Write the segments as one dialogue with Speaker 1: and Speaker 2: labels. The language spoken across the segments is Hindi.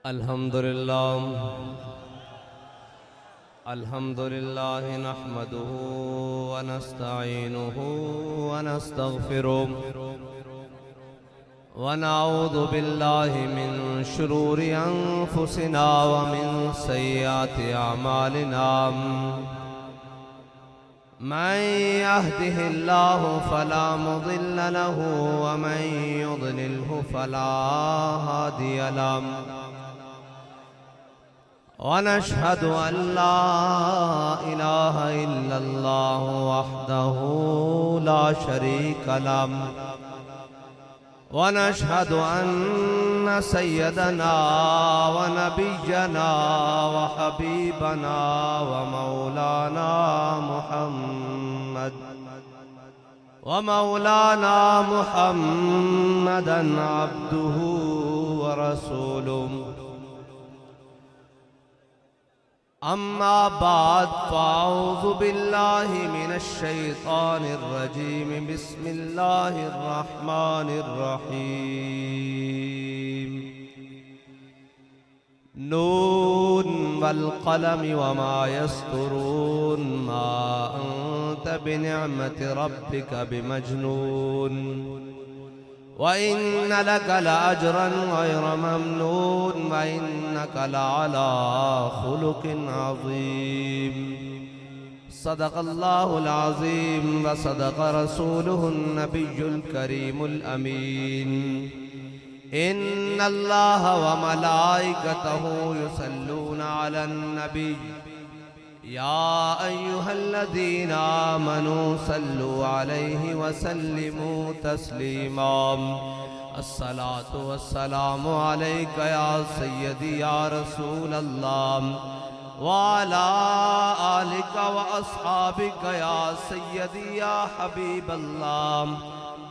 Speaker 1: अल्हम्दुलिल्लाह नहमदुहु व नस्तईनुहु व नस्तगफिरुह व नऊज़ु बिल्लाहि मिन शुरूरि अनफुसिना व मिन सय्यिआति अमालिना मन यहदिहिल्लाहु फला मुदिल्ल लहु व मन युद्लिल्हु फला हादिय लहु वनशहदु अल्ला इलाहा इल्लल्लाह वहदहु ला शरीका लहु वनशहदु अन्न सय्यदना व नबिय्यना व हबीबना व मौलाना मुहम्मदन अब्दुहु व रसूलुहु अम्मा बाद फ़अऊज़ु बिल्लाहि मिनश शैतानिर रजीम बिस्मिल्लाहिर रहमानिर रहीम नून वल क़लमि वमा यस्तुरून मा अंत बिनिअमति रब्बिका बिमजनून व इन्न लका लअजरन गैर ममनून व इन्नका लअला खुलुकिन अज़ीम। सदक़ल्लाहुल अज़ीम व सदक़ रसूलुहुन नबियुल करीमुल अमीन। इन्नल्लाह व मलाइकतहु युसल्लूना अलन नबी या अय्युहल्लज़ीना आमनू सल्लु अलैहि व सल्लिमू तस्लीमा। अस्सलातु वस्सलामु अलैका या सय्यदी या रसूल अल्लाह व अला आलिका व अस्हाबिका या सय्यदी या हबीब अल्लाह।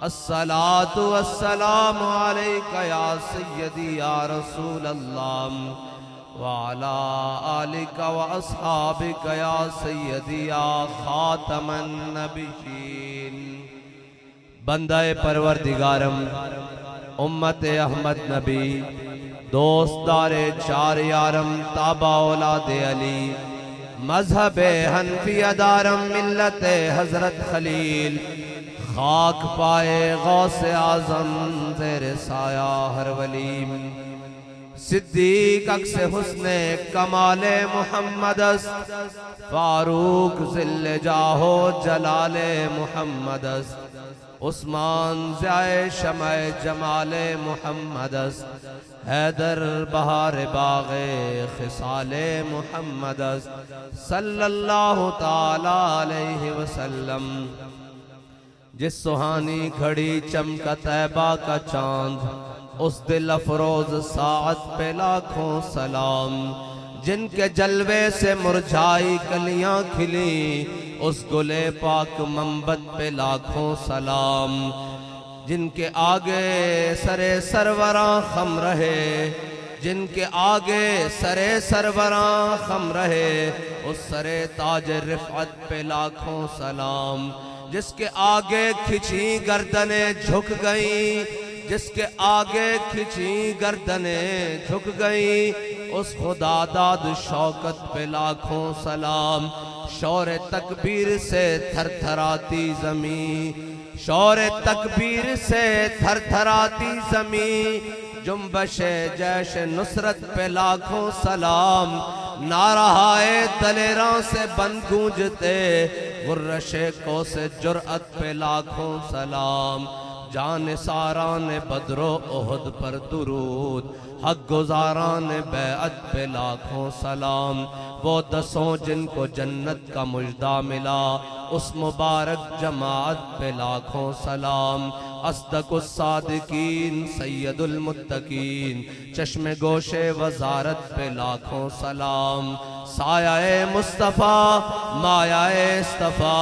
Speaker 1: अस्सलातु वस्सलामु अलैका या सय्यदी या रसूल अल्लाह वाला आलिका व अस्हाबिका या सय्यदी या खातमन नबिय्यीन। बंदाए परवरदिगारम उम्मते अहमद नबी दोस्तारे चार यारम ताबा औलादे अली मजहबे हनफिया दारम मिल्लते हजरत खलील खाक पाए गौसे आजम तेरे साया हर वली सिद्दीक अक्से हुस्ने कमाले मुहम्मदस फारूक ज़िल्ले जाहो जलाले मुहम्मदस उस्मान ज़ाए शमाए जमाले मुहम्मदस हैदर बहार बाग़े खिसाले मुहम्मदस सल्लल्लाहु ताला अलैहि वसल्लम। जिस सुहानी घड़ी चमका तैबा का चांद उस दिल अफरोज साअत पे लाखों सलाम। जिनके जलवे से मुरझाई कलियां खिली उस गुले पाक मंबत पे लाखों सलाम। जिनके आगे सरे सरवरां खम रहे जिनके आगे सरे सरवरां खम रहे उस सरे ताज रिफ़अत पे लाखों सलाम। जिसके आगे खिंची गर्दनें झुक गईं जिसके आगे खिंची गर्दनें झुक गई उस खुदा दाद शौकत पे लाखों सलाम। शौर तकबीर से थरथराती ज़मी शौर तकबीर से थरथराती ज़मी जुम्बशे जैश नुसरत पे लाखों सलाम। नाराए दलेरां से बंद गूंजते गुर्रशे को से जुर्अत पे लाखों सलाम। जान सारान बदरो ओहद पर दुरूद हक गुजारान बैअत पे लाखों सलाम। वो दसों जिनको जन्नत का मुजदा मिला उस मुबारक जमात पे लाखों सलाम। अस्दकुस सादिकीन सैयदुल मुत्तकीन चश्मे गोशे वजारत पे लाखों सलाम। सायाए मुस्तफ़ा मायाए इस्तफ़ा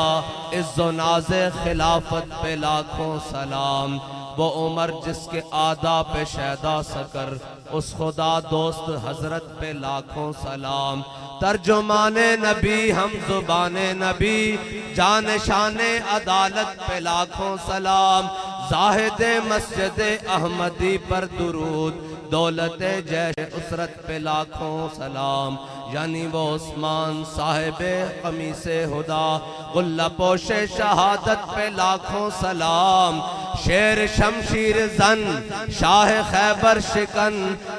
Speaker 1: इज़्ज़ो नाज़े खिलाफत पे लाखों सलाम। वो उमर जिसके आदा पे शैदा सकर उस खुदा दोस्त हजरत पे लाखों सलाम। तर्जुमाने नबी हम जुबाने नबी जान शाने अदालत पे लाखों सलाम। जाहिद मस्जिद अहमदी पर दुरूद दौलत जैश उसरत पे लाखों सलाम। यानी वो उस्मान साहिब कमीसे हुदा, गुल्ला पोशे शहादत पे लाखों सलाम। शेर शमशीर जन शाह खैबर शिकन,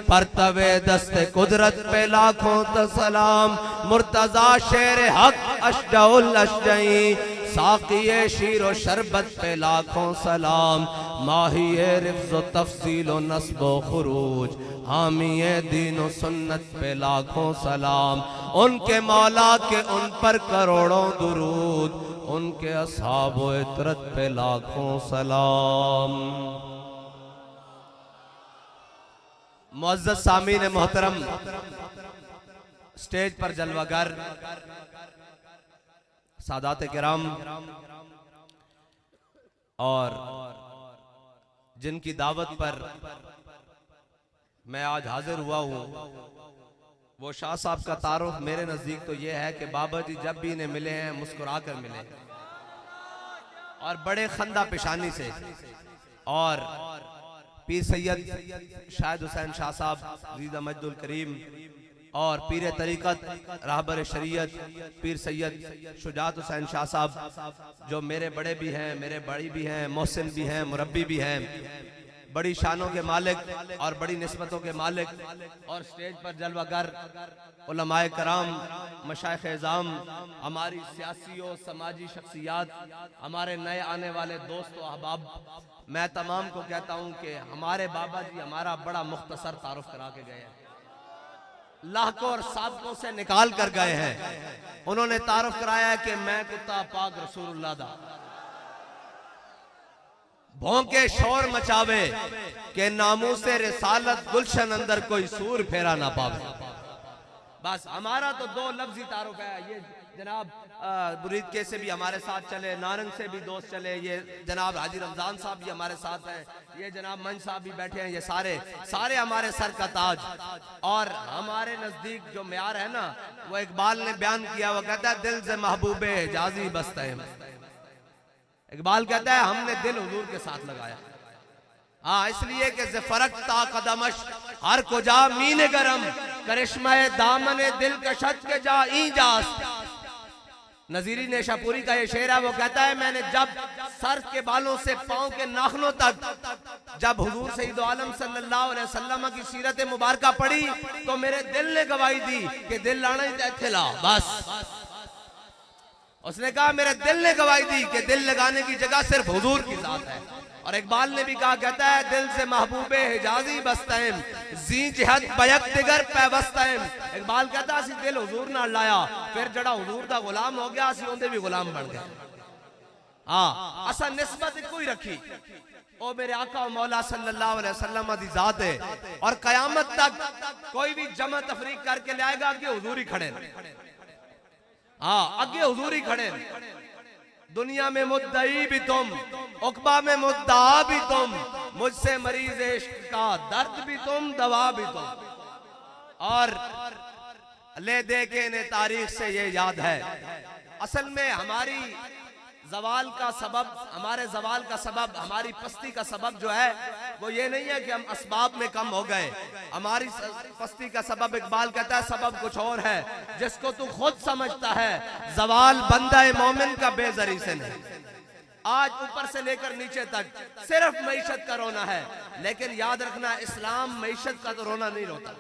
Speaker 1: परतवे दस्ते कुदरत पे लाखों सलाम। मुर्तजा शेर हक अशजाउल अशजई, साक़िए शीरो शरबत पे लाखों सलाम। माहिए रिफ्ज़ो तफसीलो नस्बो खुरूज, हामिए दीनो सुन्नत पे लाखों सलाम। उनके मौला के उन पर करोड़ों दुरूद, उनके अस्हाबो इतरत पे लाखों सलाम। मुअज़्ज़ज़ सामीन मोहतरम, स्टेज पर जलवागर सादात किराम और जिनकी दावत पर मैं आज हाजिर हुआ हूँ, वो शाह साहब का तारुफ मेरे नजदीक तो ये है कि बाबा जी जब भी इन्हें मिले हैं मुस्कुरा कर मिले और बड़े खंदा पेशानी से। और पीर सैयद शाहिद हुसैन शाह साहब रीदा मजदुल करीम और पीर तरीक़त रहबर शरीयत पीर सैयद शुजात हुसैन शाह साहब, जो मेरे बड़े भी हैं, मेरे बड़ी भी हैं, मोहसिन भी हैं, मुरब्बी भी हैं, बड़ी शानों के मालिक और बड़ी निस्बतों के मालिक। और स्टेज पर जलवागर उलमाए कराम, मशाइख एज़ाम, हमारी सियासी और समाजी शख्सियात, हमारे नए आने वाले दोस्त और अहबाब, मैं तमाम को कहता हूँ कि हमारे बाबा जी हमारा बड़ा मुख्तसर तारुफ करा के गए हैं, लाखों और सादकों से निकाल कर गए हैं। उन्होंने तारुफ कराया कि मैं कुत्ता पाक रसूलुल्लाह दा, भौंके शोर मचावे के नामों से रिसालत गुलशन अंदर कोई सूर फेरा ना पावे। बस हमारा तो दो लफ्जी तारुफ है। ये जनाब बुरीद के से भी हमारे साथ चले, नारंग से भी दोस्त चले, ये जनाब हाजी रमजान साहब भी हमारे साथ हैं, ये जनाब मंच साहब भी बैठे हैं, ये सारे हमारे सर का ताज। और हमारे नजदीक जो म्यार है ना, वो इकबाल ने बयान किया, वो कहता है दिल से महबूबे हिजाजी बसते हैं। इकबाल कहता है हमने दिल हुजूर के साथ लगाया। हाँ, इसलिए कि ज़फ़रक ता कदमश हर कुजा मीन गरम, करिश्माए दामने दिल कशत के जा ईजास। नजीरी नेशापुरी का ये शेर है, वो कहता है मैंने जब सर के बालों से पांव के नाखनों तक जब हुजूर सईद आलम सल्लल्लाहु अलैहि वसल्लम की सीरत मुबारका पढ़ी तो मेरे दिल ने गवाही दी कि दिल लाना ही थे। बस उसने कहा मेरे दिल ने गवाही दी कि दिल लगाने की जगह सिर्फ हुजूर की जात है। और इकबाल ने भी कहा, कहता है दिल से महबूबे हिजाजी बस्तैम, जी जिहद बयक दिगर पैवस्तैम। इकबाल कहता असी दिल हुजूर नाल लाया, फिर जड़ा हुजूर दा गुलाम हो गया, असी उनदे भी गुलाम बन गए। हाँ, असा निस्बत कोई रखी, ओ मेरे आका और मौला सल्लल्लाहु अलैहि वसल्लम दी जात है। और कयामत तक कोई भी जमा तफरीक करके लाएगा कि हुजूर ही खड़े। हाँ, अगे हुजूर ही खड़े। दुनिया में मुद्दई भी तुम, उकबा में मुद्दा भी तुम, मुझसे मरीज इश्क का दर्द भी तुम, दवा भी तुम। और ले दे के इन्हें तारीख से ये याद है, असल में हमारी जवाल का सबब, हमारे जवाल का सबब, हमारी पस्ती का सबब जो है वो ये नहीं है कि हम असबाब में कम हो गए। हमारी पस्ती का सबब, इकबाल कहता है सबब कुछ और है जिसको तू खुद समझता है। जवाल बंदा मोमिन का बेजरी से नहीं। आज ऊपर से लेकर नीचे तक सिर्फ मईशत का रोना है, लेकिन याद रखना इस्लाम मईशत का तो रोना नहीं रोता।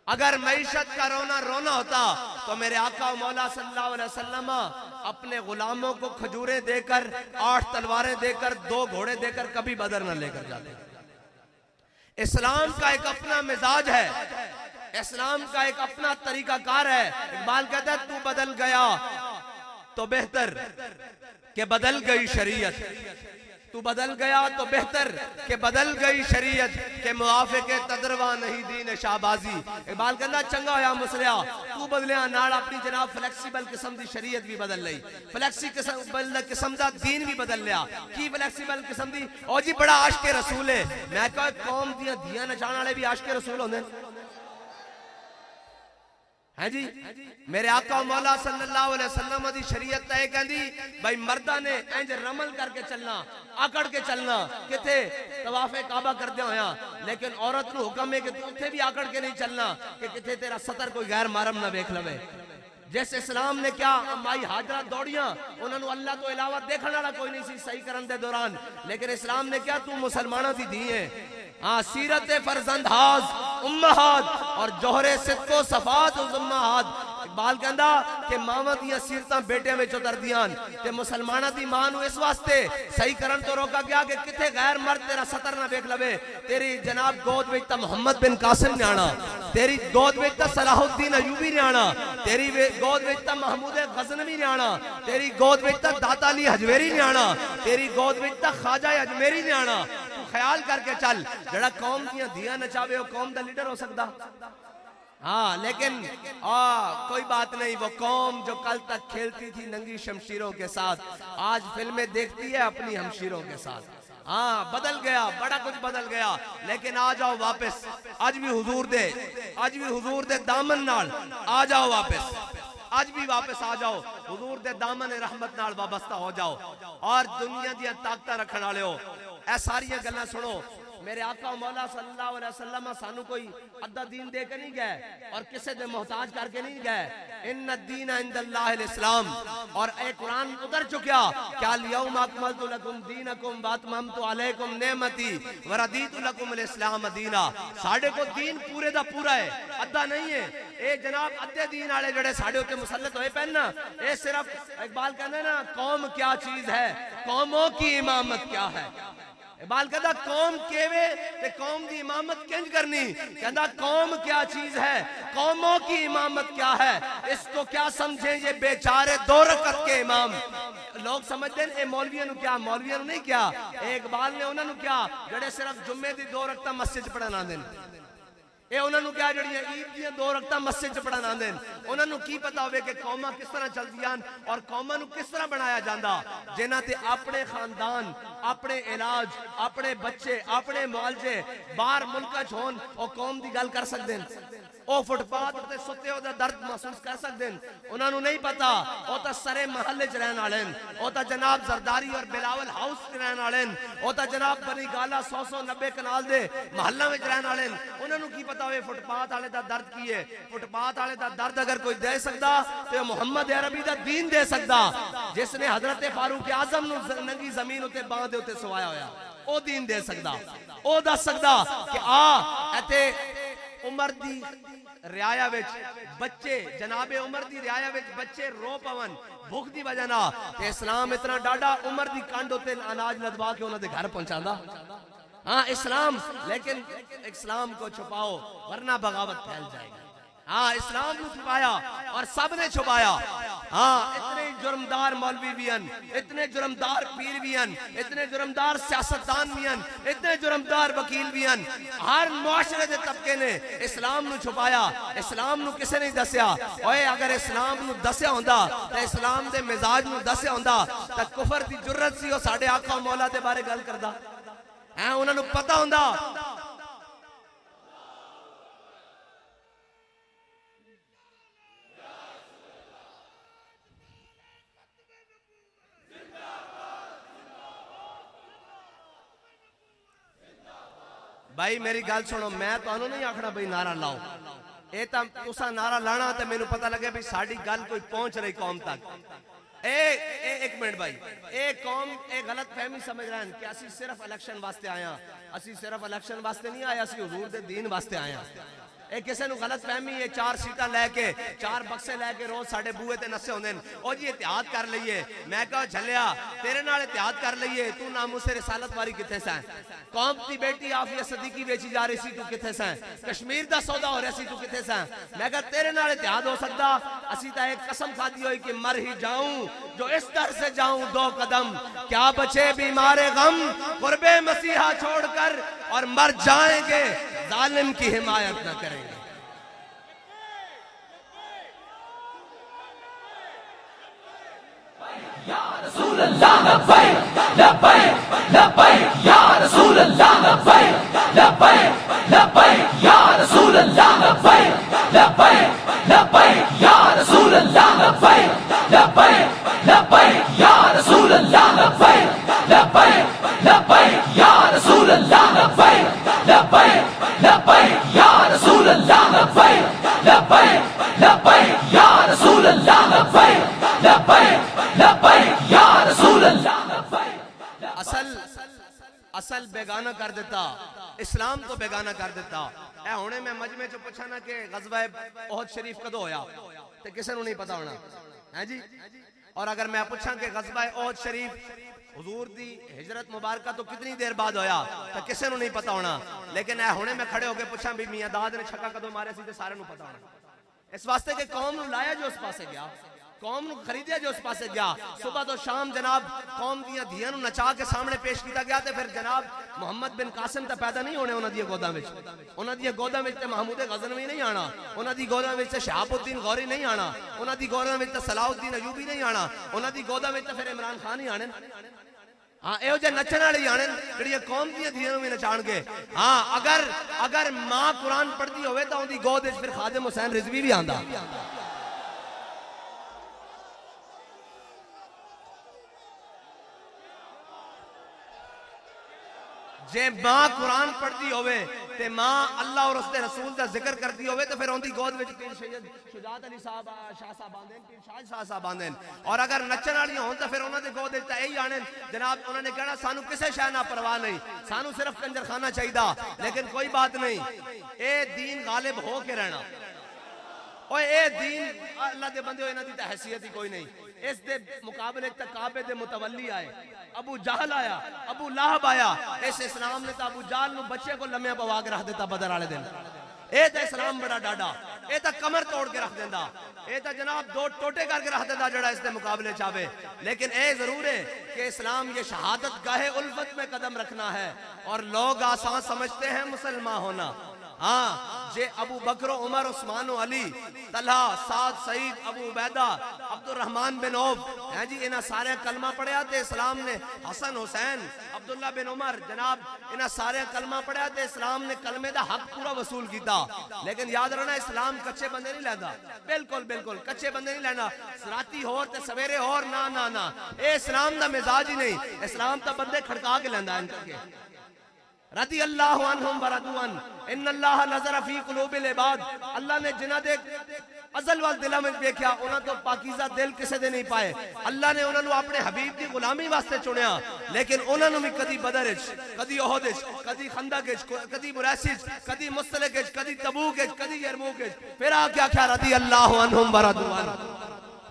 Speaker 1: अगर मईशत का रोना रोना होता तो मेरे आका और मौला सल्लल्लाहु अलैहि वसल्लम अपने गुलामों को खजूरें देकर, 8 तलवारें देकर, 2 घोड़े देकर कभी बदर न लेकर जाते। इस्लाम का एक अपना मिजाज है, इस्लाम का एक अपना तरीकाकार है। इकबाल कहता है तू बदल गया तो बेहतर के बदल गई शरीयत, तू बदल गया तो बेहतर के बदल गई शरीयत, के मुआफिके तदरवा नहीं दीन शाहबाजी। इकबाल कहना चंगा होया मुसलिया तू बदलिया नाल अपनी जनाब फ्लैक्सीबल किस्म दी शरीयत भी बदल लई, फ्लैक्सीबल किस्म दा दीन भी बदल लिया। की फ्लैक्सीबल किस्म दी? ओ जी बड़ा आशिक रसूल है। मैं कहा कौम दियां धियां नचाण वाले भी आशिक रसूल होंदे है जी। मेरे आका मौला सल्लल्लाहु अलैहि वसल्लम दी शरीयत तय कहंदी भाई मर्दा ने इंज रमल करके चलना, आकड़ के चलना किथे तवाफे काबा करदे होया, लेकिन औरत नूं हुक्म है कि तू उथे भी आकड़ के नहीं चलना कि किथे तेरा सतर कोई गैर महरम ना देख लवे। जिस इस्लाम ने क्या माई हाजरा दौड़ियां, उन्होंने अल्लाह तो इलावा देखने वाला कोई नहीं सी सही करन दे दौरान, लेकिन इस्लाम ने क्या तू मुसलमाना दी दी है। हाँ, सीरत फरजंद हाज उम्महात और जोहरे सिद्को सफात उम्महात। इकबाल कहंदा कि मावां दी सीरतां बेटियां विच उतरदियां ते मुसलमाना दी मां नूं इस वास्ते सही करन तो रोका गया कि किथे गैर मर्द तेरा सतर ना देख लवे। तेरी जनाब गोद विच तां मोहम्मद बिन कासिम ने आना, तेरी गोद विच तां सलाहुद्दीन अयूबी ने आना, तेरी गोद विच तां महमूद गजनवी ने आना, तेरी गोद विच तां दाता अली हजवेरी ने आना, तेरी गोद विच तां ख्वाजा अजमेरी ने आना। तू ख्याल करके चल, जड़ा कौम दियां धियां नचावे वो कौम दा लीडर हो सकदा? हाँ, लेकिन कोई बात नहीं, वो कौम जो कल तक खेलती थी नंगी शमशीरों के साथ, आज फिल्में देखती है अपनी हमशीरों के साथ। हाँ, बदल गया, बड़ा कुछ बदल गया, लेकिन आ जाओ वापस, आज भी हुजूर दे दामन नाल आ जाओ वापस, आज भी वापस आ जाओ, हुजूर दे दामन रहमत नाल वाबस्ता हो जाओ और दुनिया दी ताकत रखने वाले हो। ऐ सारियां गल्लां सुनो। मेरे आका मौला सल्लल्लाहु अलैहि वसल्लम सानू कोई अद्धा दीन दे के नहीं गए और किसी दे मोहताज करके नहीं गए। इन्ना दीन इंदल्लाहिल इस्लाम, और ए कुरान उतर चुका क्या यौम अकमलतु लकुम दीनकुम व अतममतु अलैकुम नेमती व रदीतु लकुम इस्लाम दीना। साडे को दीन पूरे दा पूरा है, अद्धा नहीं है। ए जनाब अद्धे दीन वाले जड़े साडे उत्ते मुसल्लत होए पैन ना, ए सिर्फ इकबाल कहंदा ना कौम क्या चीज है, कौमों की इमामत क्या है। इकबाल कहता कौम केवे ते कौम की इमामत किंज करनी, कहता कौम क्या चीज है, कौमों की इमामत क्या है। इसको क्या समझे ये बेचारे दो रकत के इमाम। लोग समझते हैं मौलवियों ने क्या, मौलवियों ने नहीं क्या, इकबाल ने उन्होंने क्या जड़े सिर्फ जुम्मे की 2 रकत मस्जिद पढ़ना देन, ये उन्होंने क्या जड़ियां ईद दी 2 रकत मस्जिद पढ़ना आंदे, उन्होंने की पता होवे कि कौमां किस तरह चलदियां और कौमां नूं किस तरह बनाया जांदा, जिन्हां ते अपने खानदान, अपने इलाज, अपने बच्चे, अपने मुआलजे बाहर मुल्कां च होन, ओ कौम दी गल कर सकदे न, ओ फुटपाथ ते सुते ओदा दर्द महसूस कर सकदे न। उन्हां नूं नहीं पता ओ तां सरे महल्ले च रहन वाले न, ओ तां जनाब जरदारी और बिलावल हाउस च रहन वाले न, ओ तां जनाब बनी गाला 100-190 कनाल दे महल्ला विच रहन वाले न। उन्हां नूं की पता होवे फुटपाथ वाले दा दर्द की है। फुटपाथ वाले दा दर्द अगर कोई दे सकदा ते मोहम्मद अरबी दा दीन दे सकदा, जिसने हजरत फारूक आजम नूं नंगी जमीन उत्ते बांह दे उत्ते सवाया होया, ओ दीन दे सकदा। ओ दस सकदा कि आ इत्थे उमर दी रियाया विच बच्चे, जनाबे उमर दी रियाया विच बच्चे रो पवन भूख दी वजह ना, ते इस्लाम इतना डाडा उमर दी कंड उत्ते अनाज लदवा के उन्हां दे घर पहुंचांदा। हाँ इस्लाम, लेकिन इस्लाम को छुपाओ वरना बगावत फैल जाएगी। हाँ, इस्लाम को छुपाया और सब ने छुपाया। हाँ, इतने जुर्मदार मौलवी भी हन, इतने जुर्मदार पीर भी हन, इतने जुर्मदार सियासतदान भी हन, इतने जुर्मदार वकील भी हन। हर मुआशरे के तबके ने इस्लाम नू छुपाया, इस्लाम नू किसे नहीं दसिया। ओए अगर इस्लाम नू दसिया होंदा तो इस्लाम दे मिजाज नू दसिया होंदा तो कुफर दी जुर्रत सी ओ साडे आका मौला दे बारे गल करदा है, उन्होंने पता होंदा। भाई मेरी गल सुनो, मैं तुहानू नहीं आखना भाई नारा लाओ, ये तो तुसा नारा लाना तो मैनू पता लगे भाई साडी गल कोई पहुंच रही कौम तक। एक मिनट भाई, एक कौम एक गलत फहमी समझ रहे हैं कि असी सिर्फ इलेक्शन वास्ते आया, असी सिर्फ इलेक्शन वास्ते नहीं आया, असी हुजूर दे दीन वास्ते आया। एक किसी को गलत फहमी है, 4 सीटां लैके 4 बक्से लैके रोज साडे बूहे ते नसे होंदे न, ओ जी इतिहाद कर लईए। मैं कहा झलिया तेरे नाल इतिहाद कर लईए, तू नामूसे रिसालत वारी किथे सैं, कौम दी बेटी आफिया सदीकी बेची जा रही सी, तू किथे सैं, कश्मीर दा सौदा हो रहा सी, तू किथे सैं। मैं कहा तेरे नाल इतिहाद हो सकदा, असी तां एक कसम खादी होई कि मर ही जाऊं जो इस दर से जाऊं 2 कदम, क्या बचे बीमारे गम कुर्बे मसीहा छोड़कर, और मर जाएंगे जालिम की हिमायत न करेंगे। या रसूल अल्लाह लब्बैक लब्बैक लब्बैक, या रसूल अल्लाह लब्बैक लब्बैक लब्बैक, या रसूल अल्लाह लब्बैक लब्बैक लब्बैक। असल बेगाना कर देता, इस्लाम तो बेगाना कर देता। ए हुणे मैं मजमे च पुछा ना कि गज़वा ओहद शरीफ कदों होया ते किसे नूं नहीं पता होना है जी। और अगर मैं पूछा कि गज़वा ओहद शरीफ हुजूर दी हिजरत मुबारका तो कितनी देर बाद होया तो किसे नूं नहीं पता होना। लेकिन ए हुणे मैं खड़े होके पूछा भी मियां दाद ने छक्का कदों मारे सी ते सारे नूं पता होना। इस वास्ते कि कौम नूं लाया जो उस पासे गया, कौम नूं खरीदिया जो उस पासे गया। सुबह तो शाम जनाब कौम दियां धियां नूं नचा के सामने पेश किया गया ते फिर जनाब मुहम्मद बिन कासिम तो पैदा नहीं होने उन्हां दी गोदां विच, उन्हां दी गोदां विच ते महमूद गज़नवी नहीं आना, उन्हां दी गोदां विच ते शहाबुद्दीन गौरी नहीं आना, उन्हां दी गोदां विच ते सलाउद्दीन अयूबी नहीं आना, उन्हां दी गोदां विच ते फिर इमरान खान ही आने। हाँ एहो जे नचण वाले आने जिहड़ियां कौम दियां धियां नूं भी नचाणगे। हाँ अगर मां कुरान पढ़दी होवे तां उहदी गोद विच फिर खादिम हुसैन रिजवी भी आंदा। जे मां कुरान पढ़ती होवे ते मां अल्लाह और उसके रसूल का जिक्र करती होवे तो फिर उनकी गोद में पीर सैयद शुजात अली साहब शाह साहब आंदे, पीर शाह साहब आंदे। और अगर नचण वाली होन तो फिर उन्होंने गोद में यही आने जनाब उन्होंने कहना सानू किसी शह ना परवाह नहीं, सानू सिर्फ कंजरखाना चाहिए। लेकिन कोई बात नहीं, ए दीन गालिब हो के रहना। और ए दीन अल्लाह दे बंदे इन्हां दी हैसियत ही कोई नहीं। इस दे मुकाबले तक काबे दे मुतवल्ली आए, अबू जहल आया, अबू लाहब आया। इस इस्लाम ने तो अबू जहल नु बच्चे को लम्हे पवा के रख देता बदर वाले दिन। ए तो इस्लाम बड़ा डाडा, ए तो कमर तोड़ के रख देंदा, ए तो जनाब दो टोटे करके रख देता जड़ा इसके मुकाबले चावे। लेकिन ए जरूर है कि इस्लाम ये शहादत गाहे उल्फत में कदम रखना है और लोग आसान समझते हैं मुसलमान होना। हाँ जे अबू बकर उमर उस्मान अली तलहा साद सईद अबू उबैदा अब्दुल रहमान बिन औफ हैं जी, इन्हें सारे कलमा पढ़िया ते इस्लाम ने हसन हुसैन अब्दुल्ला बिन उमर जनाब इन्हें सारे कलमा पढ़िया ते इस्लाम ने कलमे दा हक पूरा वसूल किया। लेकिन याद रखना इस्लाम कच्चे बंदे नहीं लैंदा, बिल्कुल बिल्कुल कच्चे बंदे नहीं लैंदा। राती होर ते सवेरे होर ना ना ना, ये इस्लाम दा मिजाज ही नहीं। इस्लाम तो बंदे खड़का के लैंदा इनके रदी अल्लाह अन्हुम वरदुअन इन्नल्लाह नज़र फी कुलूबिल इबाद। अल्लाह ने जिन्हां दे अज़ल वाल दिलां विच देखिया उन्हां तो पाकीज़ा दिल किसे दे नहीं पाए। अल्लाह ने उन्हां नूं अपने हबीब दी गुलामी वास्ते चुनिया। लेकिन उन्हां नूं भी कदी बदर विच, कदी ओहद विच, कदी खंदक विच, कदी मुरैसी विच, कदी मुस्तलिक विच, कदी तबूक विच, कदी यरमूक विच, फिर आ क्या क्या रदी अल्लाह अन्हुम वरदुअन।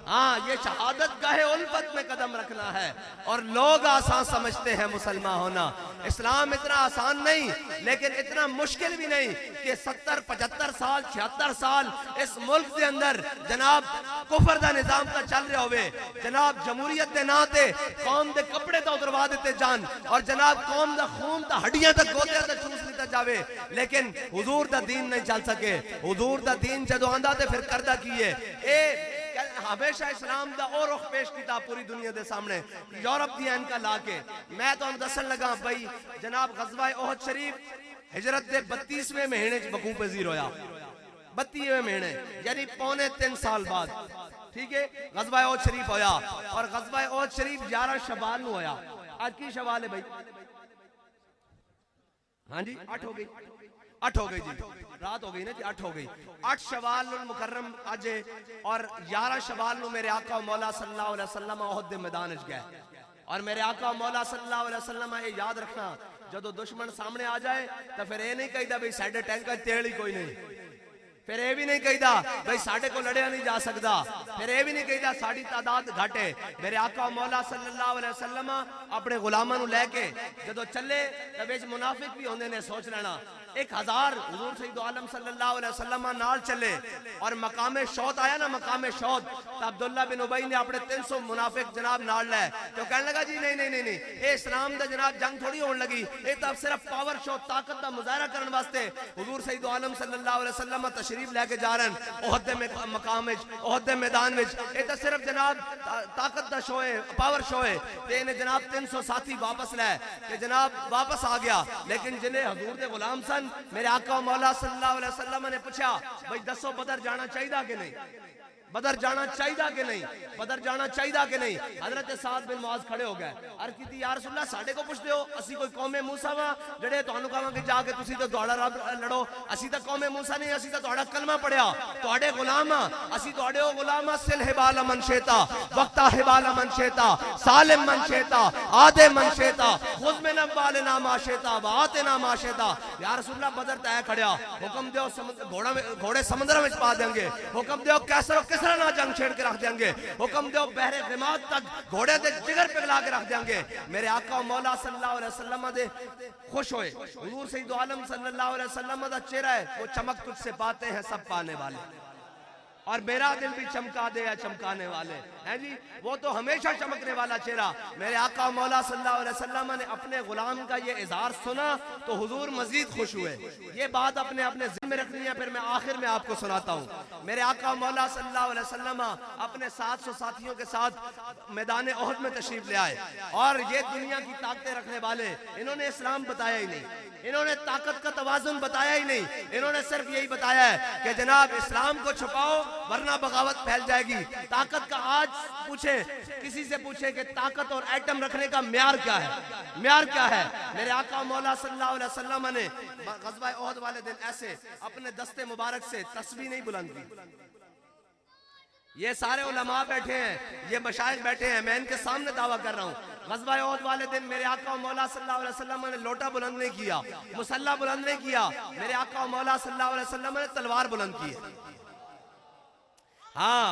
Speaker 1: हाँ ये शहादत गाहे उल्फत में कदम रखना है। और लोग आसान समझते हैं मुसलमान होना। इस्लाम इतना आसान नहीं लेकिन इतना मुश्किल भी नहीं कि 70 75 साल 76 साल इस मुल्क के अंदर जनाब कुफर दा निजाम तो चल रहा होवे, जनाब जमहूरियत के ना ते कौम के कपड़े तो उतरवा दिते जान और जनाब कौम का खून तो हड्डियां तक गोदियां तक चूस लिया जावे। लेकिन हुजूर दा दीन नहीं चल सके। हुजूर दा दीन जदों आंदा ते फिर करदा की है ए हमेशा इस्लाम का और रुख पेश किया पूरी दुनिया के सामने यूरोप दिया इनका ला के। मैं तो दसन लगा भाई जनाब गज़वा ओहद शरीफ हिजरत के 32वें महीने वकू पजीर होया, 32वें महीने यानी पौने 3 साल बाद, ठीक है गज़वा ओहद शरीफ होया। और गज़वा ओहद शरीफ 11 शवाल नूं होया। आज की शवाल है भाई? हाँ जी 8 हो गई, 8 हो गई जी, रात हो गई ना जी, 8 हो गई। 8 शवाल मुकर्रम आज और 11 शवाल मेरे आका मौला सल्लल्लाहु अलैहि वसल्लम ओहद दे मैदान च गए। और मेरे आका मौला सल्लल्लाहु अलैहि वसल्लम ये याद रखना जदों दुश्मन सामने आ जाए तो फिर ये नहीं कहीदा भाई साडे टैंक तेल ही कोई नहीं, फिर ये भी नहीं कहीदा भाई साडे को लड़िया नहीं जा सकता, फिर ये भी नहीं कहीदा साड़ी तादाद घट है। मेरे आका मौला सल्लल्लाहु अलैहि वसल्लम अपने गुलामां नूं लेके जदों चले तो विच मुनाफिक भी होंदे ने, सोच लेना 1000 हुजूर सैयद आलम सल्लल्लाहु अलैहि वसल्लम नाल चले। और मकामे शौत आया ना, मकामे शौत तो अब्दुल्ला बिन उबई ने अपने 300 मुनाफिक जनाब नाल ले तो कहने लगा जी नहीं नहीं नहीं नहीं ये इस्लाम दा जनाब जंग थोड़ी होने लगी, ये तो सिर्फ पावर शो ताकत का मुजाहरा करने वास्ते हुजूर सैयद आलम सल्लल्लाहु अलैहि वसल्लम तशरीफ लेके जा रहे हैं ओहद दे मकाम विच, ओहद दे मैदान विच। ये तो सिर्फ जनाब ताकत का शो है, पावर शो है। ते इन्हें जनाब 300 साथी वापस ले के जनाब वापस आ गया। लेकिन जिन्हें हुजूर दे गुलाम सन मेरे आका मौला सल्लल्लाहु अलैहि वसल्लम ने पूछा भाई दसो बदर जाना चाहिए कि नहीं? बदर जाना चाहिए कि नहीं, बदर जाना चाहिए कि नहीं। हजरत साद बिन मुआज खड़े हो गए, अर्ज की या रसूल अल्लाह साडे को पुछदे हो, असी कोई कौमे मूसा वा जेड़े तुहानू कहांगे जाके तुसी तो तुहाड़ा रब लड़ो, असी तो कौमे मूसा नहीं, असी तो तुहाड़ा कलमा पढ़िया, तुहाडे गुलाम आ, असी तुहाडे ओ गुलाम आ। सिल हिबाल मन शेता वक्ता हिबाल मन शेता सालिम मन शेता आदे मन शेता खुद में नवाल ना माशेता बाते ना माशेता। या रसूल अल्लाह बदर तय खड़िया, हुक्म दो घोड़े समुद्र में पा देंगे, हुक्म दो कैसरो किसरा ना जंग छेड़ के रख देंगे, हुक्म दो बहरे दिमाग तक घोड़े दे जिगर पिघला के रख देंगे। मेरे आका मौला सल्लल्लाहु अलैहि वसल्लम दे खुश होए, हुजूर सैयद आलम सल्लल्लाहु अलैहि वसल्लम दा चेहरा है वो चमक तुझसे पाते हैं सब पाने वाले, और मेरा दिल भी चमका दे या चमकाने वाले हैं जी, वो तो हमेशा चमकने वाला चेहरा। मेरे आका मौला सल्लल्लाहु अलैहि वसल्लम ने अपने गुलाम का ये इजहार सुना तो हुजूर मजीद खुश हुए। ये बात अपने अपने ज़िम्मे में रखनी है, फिर मैं आखिर में आपको सुनाता हूँ। मेरे आका मौला सल्लल्लाहु अलैहि वसल्लम अपने 700 साथियों के साथ मैदान ओहद में तशरीफ ले आए, और ये दुनिया की ताकतें रखने वाले, इन्होंने इस्लाम बताया ही नहीं, इन्होंने ताकत का तवाजुन बताया ही नहीं, इन्होंने सिर्फ यही बताया है कि जनाब इस्लाम को छुपाओ वरना बगावत फैल जाएगी। ताकत का आज पूछे, किसी से पूछे कि ताकत और एटम रखने का म्यार क्या है, म्यार क्या है। मेरे आका मौला सल्लल्लाहु अलैहि वसल्लम ने ग़ज़वा ओहद वाले दिन ऐसे अपने दस्ते मुबारक से तस्बीह नहीं बुलंद की। ये सारे उलमा बैठे हैं, ये मशाइख बैठे हैं, मैं इनके सामने दावा कर रहा हूँ, ग़ज़वा ओहद वाले दिन मेरे आका मौला सल्लल्लाहु अलैहि वसल्लम ने लोटा बुलंद नहीं किया, मुसल्ला बुलंद नहीं किया, मेरे आका मौला सल्लल्लाहु अलैहि वसल्लम ने तलवार बुलंद की है। हाँ,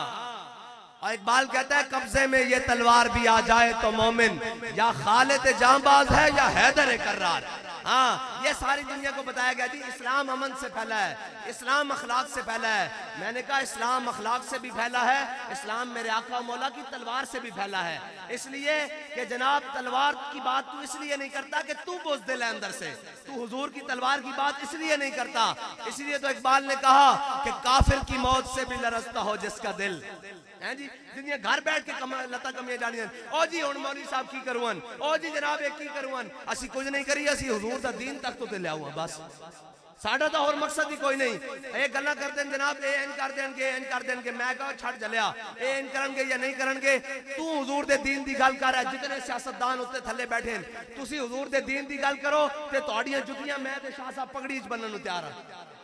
Speaker 1: और इकबाल कहता है कब्जे में ये तलवार भी आ जाए तो मोमिन या खालिद जांबाज है या हैदर कर्रार। हाँ, ये सारी दुनिया को बताया गया जी इस्लाम अमन से फैला है, इस्लाम अखलाक से फैला है। मैंने कहा इस्लाम अखलाक से भी फैला है, इस्लाम मेरे आका मौला की तलवार से भी फैला है। इसलिए कि जनाब तलवार की बात तू इसलिए नहीं करता कि तू बुज़दिल है अंदर से, तू हुजूर की तलवार की बात इसलिए नहीं करता। इसलिए तो इकबाल ने कहा कि काफिर की मौत से भी लरजता हो जिसका दिल है जी। दुनिया घर बैठ के लता कमियां जानियां, ओ जी हुण मौलवी साहब की करुवन, ओ जी जनाब एक की करुवन, असी कुछ नहीं करी, असी हुजूर दा दीन तक तो ते ले आऊं बस, साडा तो और मकसद ही कोई नहीं। ये गल्लां करदे न जनाब, ए इन कर देणगे, इन कर देणगे, मैं कहा छड़ जलिया, ए इन करनगे या नहीं करनगे, तू हुजूर दे दीन दी गल कर। जितने सियासतदान उत्ते थल्ले बैठे हैं, तुसी हुजूर दे दीन दी गल करो ते तुहाडियां जुतियां मैं ते शाह साहब पगड़ी च बनन नूं तैयार हां।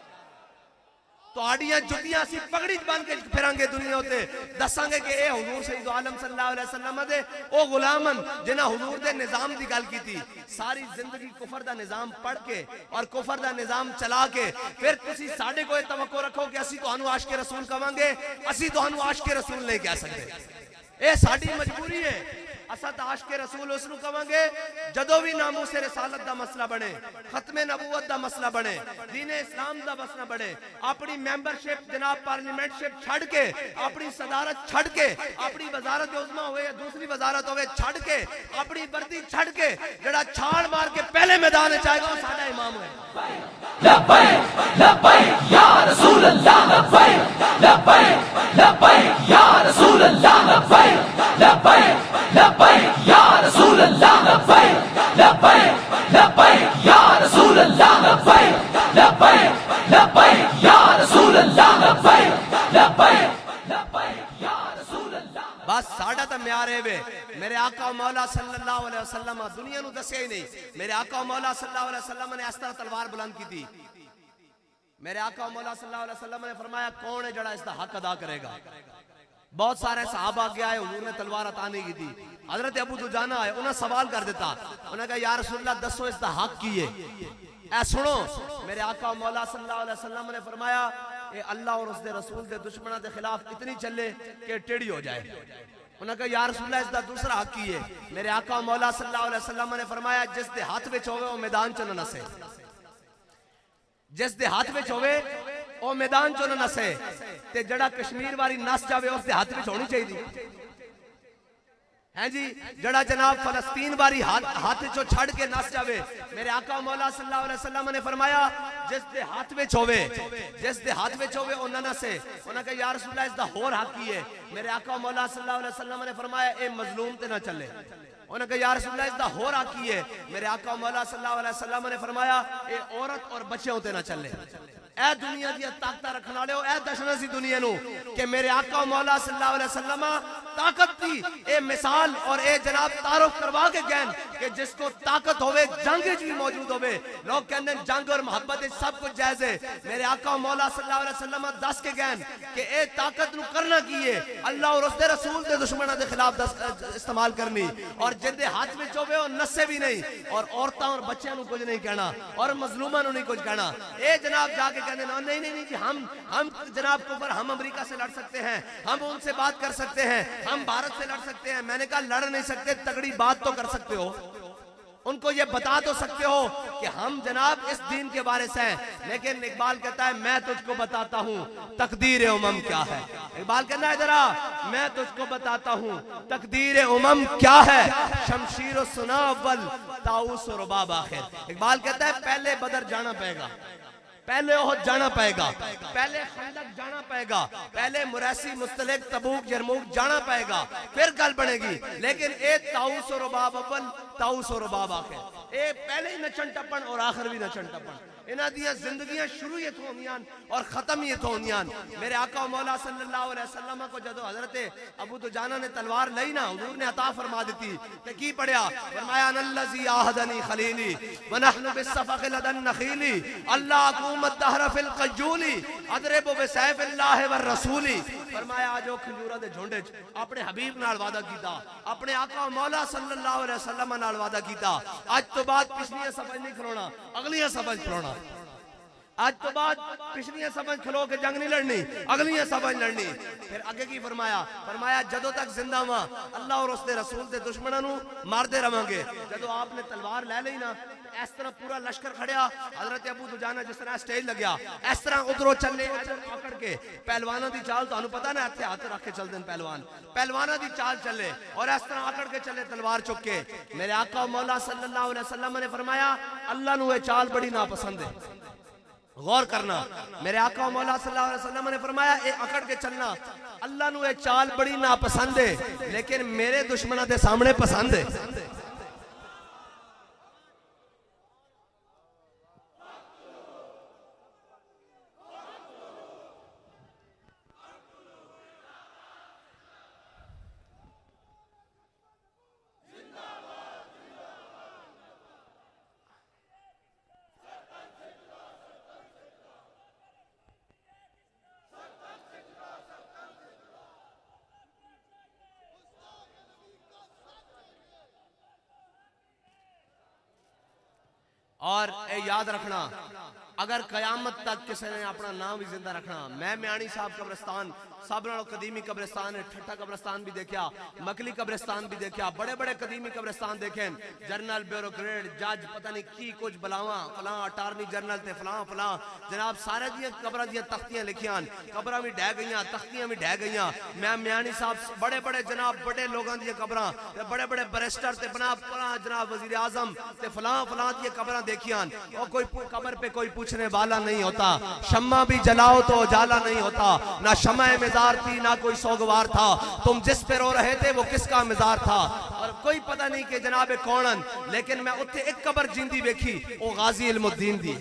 Speaker 1: तुहाडियां जुतियां असीं पगड़ी च बन के फिरांगे दुनिया उत्ते, दसांगे कि ए हुजूर सैयद आलम सल्लल्लाहु अलैहि वसल्लम दे ओ गुलामन जिन्हां हुजूर दे निजाम दी गल कीती। सारी जिंदगी कुफर दा निजाम पढ़ के और कुफर दा निजाम चला के फिर तुसी साडे कोई तवक्को रखो कि असीं तुहानू आशिक रसूल कवांगे, असीं तुहानू आशिक रसूल नहीं कह सकते। ए साडी मजबूरी है, असा तो आशिक रसूल उसनू कवांगे जदों भी नामूस रिसालत दा मसला बने, खत्मे नबूवत दा मसला बने, दीने इस्लाम दा मसला बने, अपनी मेंबरशिप जनाब पार्लियामेंटशिप छड़ के, अपनी सदारत छड़ के, अपनी वजारत उज़्मा होवे या दूसरी वजारत होवे छड़ के, अपनी वर्दी छड़ के जड़ा छाड़ मार के पहले मैदान में जाएगा वो साडा इमाम है। लब्बैक लब्बैक या रसूल अल्लाह, लब्बैक लब्बैक लब्बैक या रसूल अल्लाह, लब्बैक लब्बैक लब्बैक या रसूल अल्लाह, लब्बैक लब्बैक लब्बैक या रसूल अल्लाह, लब्बैक लब्बैक लब्बैक या रसूल अल्लाह, लब्बैक लब्बैक लब्बैक या रसूल अल्लाह। बस साडा तो म्यार है वे। मेरे आका मौला सल्लल्लाहु अलैहि वसल्लम दुनिया नू दस्या ही नहीं, मेरे आका मौला सल्लल्लाहु अलैहि वसल्लम ने इस तरह तलवार बुलंद की थी। मेरे आका मौला सल्लल्लाहु अलैहि वसल्लम ने फरमाया कौन है जड़ा इसका हक अदा करेगा। बहुत सारे सहाबा गया है, हुजूर ने तलवार अता नहीं की थी। हजरत अबू दुजाना है, उन्हें सवाल कर देता, उन्हें कहा या रसूलल्लाह दसो इसका हक की है। ऐ सुनो, मेरे आका मौला सल्लल्लाहु अलैहि वसल्लम ने फरमाया ए अल्लाह और उसके रसूल के दुश्मनों के खिलाफ इतनी चले कि टेढ़ी हो जाए। उन्हें कहा या रसूलल्लाह इसका दूसरा हक की है। मेरे आका मौला सल्लल्लाहु अलैहि वसल्लम ने फरमाया जिस दे हाथ विच होवे वो मैदान च न नसे, जिस दे हाथ विच होवे ओ मैदान चो न नसे, ते जड़ा कश्मीर वाली नस जावे उसके हाथ में होनी चाहिए है जी। जड़ा जनाब फलस्तीन वाली हाथ चो छड़ के नस जावे, मेरे आका मौला सल्लल्लाहु अलैहि वसल्लम ने फरमाया जिस दे हाथ में होवे, जिस दे हाथ में होवे ओ न नसे। उन्हें कहा या रसूलल्लाह इसदा होर हक की है। मेरे आका मौला सल्लल्लाहु अलैहि वसल्लम ने फरमाया ए मजलूम ते ना चले। उन्हें कहा या रसूलल्लाह इसदा होर हक की है। मेरे आका मौला सल्लल्लाहु अलैहि वसल्लम ने फरमाया ए औरत और बच्चों ते ना चले। ए दुनिया दी ताकत रखने वाले ए दसना सी दुनिया नू कि मेरे आका मौला सल्लल्लाहु अलैहि वसल्लम ताकत दी ए मिसाल और ए जनाब तारुफ करवा के गैन कि जिसको ताकत होवे जंग भी मौजूद होवे। लोग कहते हैं जंग और मोहब्बत सब कुछ जायज है। मेरे आका मौला सल्लल्लाहु अलैहि वसल्लम दस के गैन कि ए ताकत नू करना की है अल्लाह और उसके रसूल के दुश्मनों के खिलाफ इस्तेमाल करनी और जिंदे हाथ में होवे और नशे भी नहीं और औरतां और बच्चों को कुछ नहीं कहना और मजलूमां को नहीं कुछ कहना। ए जनाब जाके कहते ना नहीं नहीं नहीं जी हम जनाब कुफर हम अमेरिका से लड़ सकते हैं, हम उनसे बात कर सकते हैं, हम भारत से लड़ सकते हैं। मैंने कहा लड़ नहीं सकते, तगड़ी बात तो कर सकते हो, उनको ये बता तो सकते हो कि हम जनाब इस दीन के बारे से हैं। लेकिन इकबाल कहता है मैं तुझको बताता हूँ तकदीर उमम क्या है। इकबाल कहना है जरा मैं तुझको बताता हूँ तकदीर उमम क्या है। शमशीर सुना अव्वल ताऊस और रुबाब आखिर। इकबाल कहता है पहले बदर जाना पड़ेगा, पहले ओहद जाना पड़ेगा, पहले खंदक जाना पड़ेगा, पहले मुरैसी मुस्तलिक तबूक यरमूक जाना पड़ेगा, फिर गल बनेगी। लेकिन ए ताऊस और रुबाब अव्वल ताऊस और रुबाब आखिर, ए पहले ही नचन टप्पन और आखिर भी नचन टप्पन। इन्हां दियां जिंदगियां शुरू ही इत्थों होंदियां और खत्म ही इत्थों होंदियां। मेरे आका मौला सल्लल्लाहु अलैहि वसल्लम को जदों हजरत अबू दुजाना ने तलवार लई ना हुजूर ने अता फरमा दी ते की पढ़िया फरमाया अनल्लज़ी आहदनी खलीली व नहनु बिस्सफ़क़ लदन नखीली अल्लाह कुमत दहर फिल क़य्यूली अदरिबु बिसैफिल्लाह व रसूली। फरमाया जो खजूरा दे झुंड च अपने हबीब नाल वादा कीता, अपने आका मौला सल्लल्लाहु अलैहि वसल्लम नाल वादा कीता। आज तो बाद पिछलियां समझ नहीं खलोना, अगलियां समझ खलोना। आज तो बाद पिछलियां समझ खलो के जंग नहीं लड़नी, अगलियां समझ लड़नी। फिर आगे की फरमाया फरमाया जदों तक जिंदा वा अल्लाह और उसके रसूल के दुश्मनों नू मारते रवांगे। जदों आपने तलवार ले ली ना इस तरह पूरा लश्कर खड़िया, हजरत अबू दुजाना जिस तरह स्टेज लगया इस तरह उधरों चले पकड़ के पहलवानों की चाल तुहानू पता ना इत्थे हाथ रख के चलते हैं पहलवान, पहलवानों की चाल चले और इस तरह आकड़ के चले तलवार चुक के। मेरे आका मौला सल्लल्लाहु अलैहि वसल्लम ने फरमाया अल्लाह नू ये चाल बड़ी नापसंद है। गौर करना, मेरे आका मौला सल्लल्लाहु अलैहि वसल्लम ने फरमाया ए अकड़ के चलना अल्लाह नू ये चाल बड़ी नापसंद है लेकिन मेरे दुश्मनों के सामने पसंद है। और याद रखना अगर कयामत तक किसी ने अपना नाम भी जिंदा रखना, मैं म्याणी साहब कब्रिस्तान सब नालों कदीमी कब्रिस्तान है, ठट्ठा कब्रिस्तान भी देखा, मकली कब्रिस्तान भी देखा, बड़े बड़े कदीमी कब्रिस्तान देखे, जनरल ब्यूरोक्रेट जज पता नहीं की कुछ बलावा फलां अटारनी जनरल ते फलां फलां जनाब सारे दियां कब्रां दियां तख्तियां लिखियां, कब्रां भी ढह गईयां, तख्तियां भी ढह गईयां। मैं म्याणी साहब बड़े बड़े जनाब बड़े लोगों दियां कब्रां ते बड़े बड़े बैरिस्टर ते बना जनाब वजीर आजम ते फलां फलां दियां कब्रां देखियां और कोई कब्र पे कोई पूछने वाला नहीं होता। शम्मा भी जलाओ तो उजाला नहीं होता, ना शम्मा मिजार थी ना कोई सोगवार था, तुम जिस पे रो रहे थे वो किसका मिजार था और कोई पता नहीं कि जनाब कौन। लेकिन मैं उत्थे एक कब्र जिंदी वेखी वो गाजी इल्मुद्दीन दी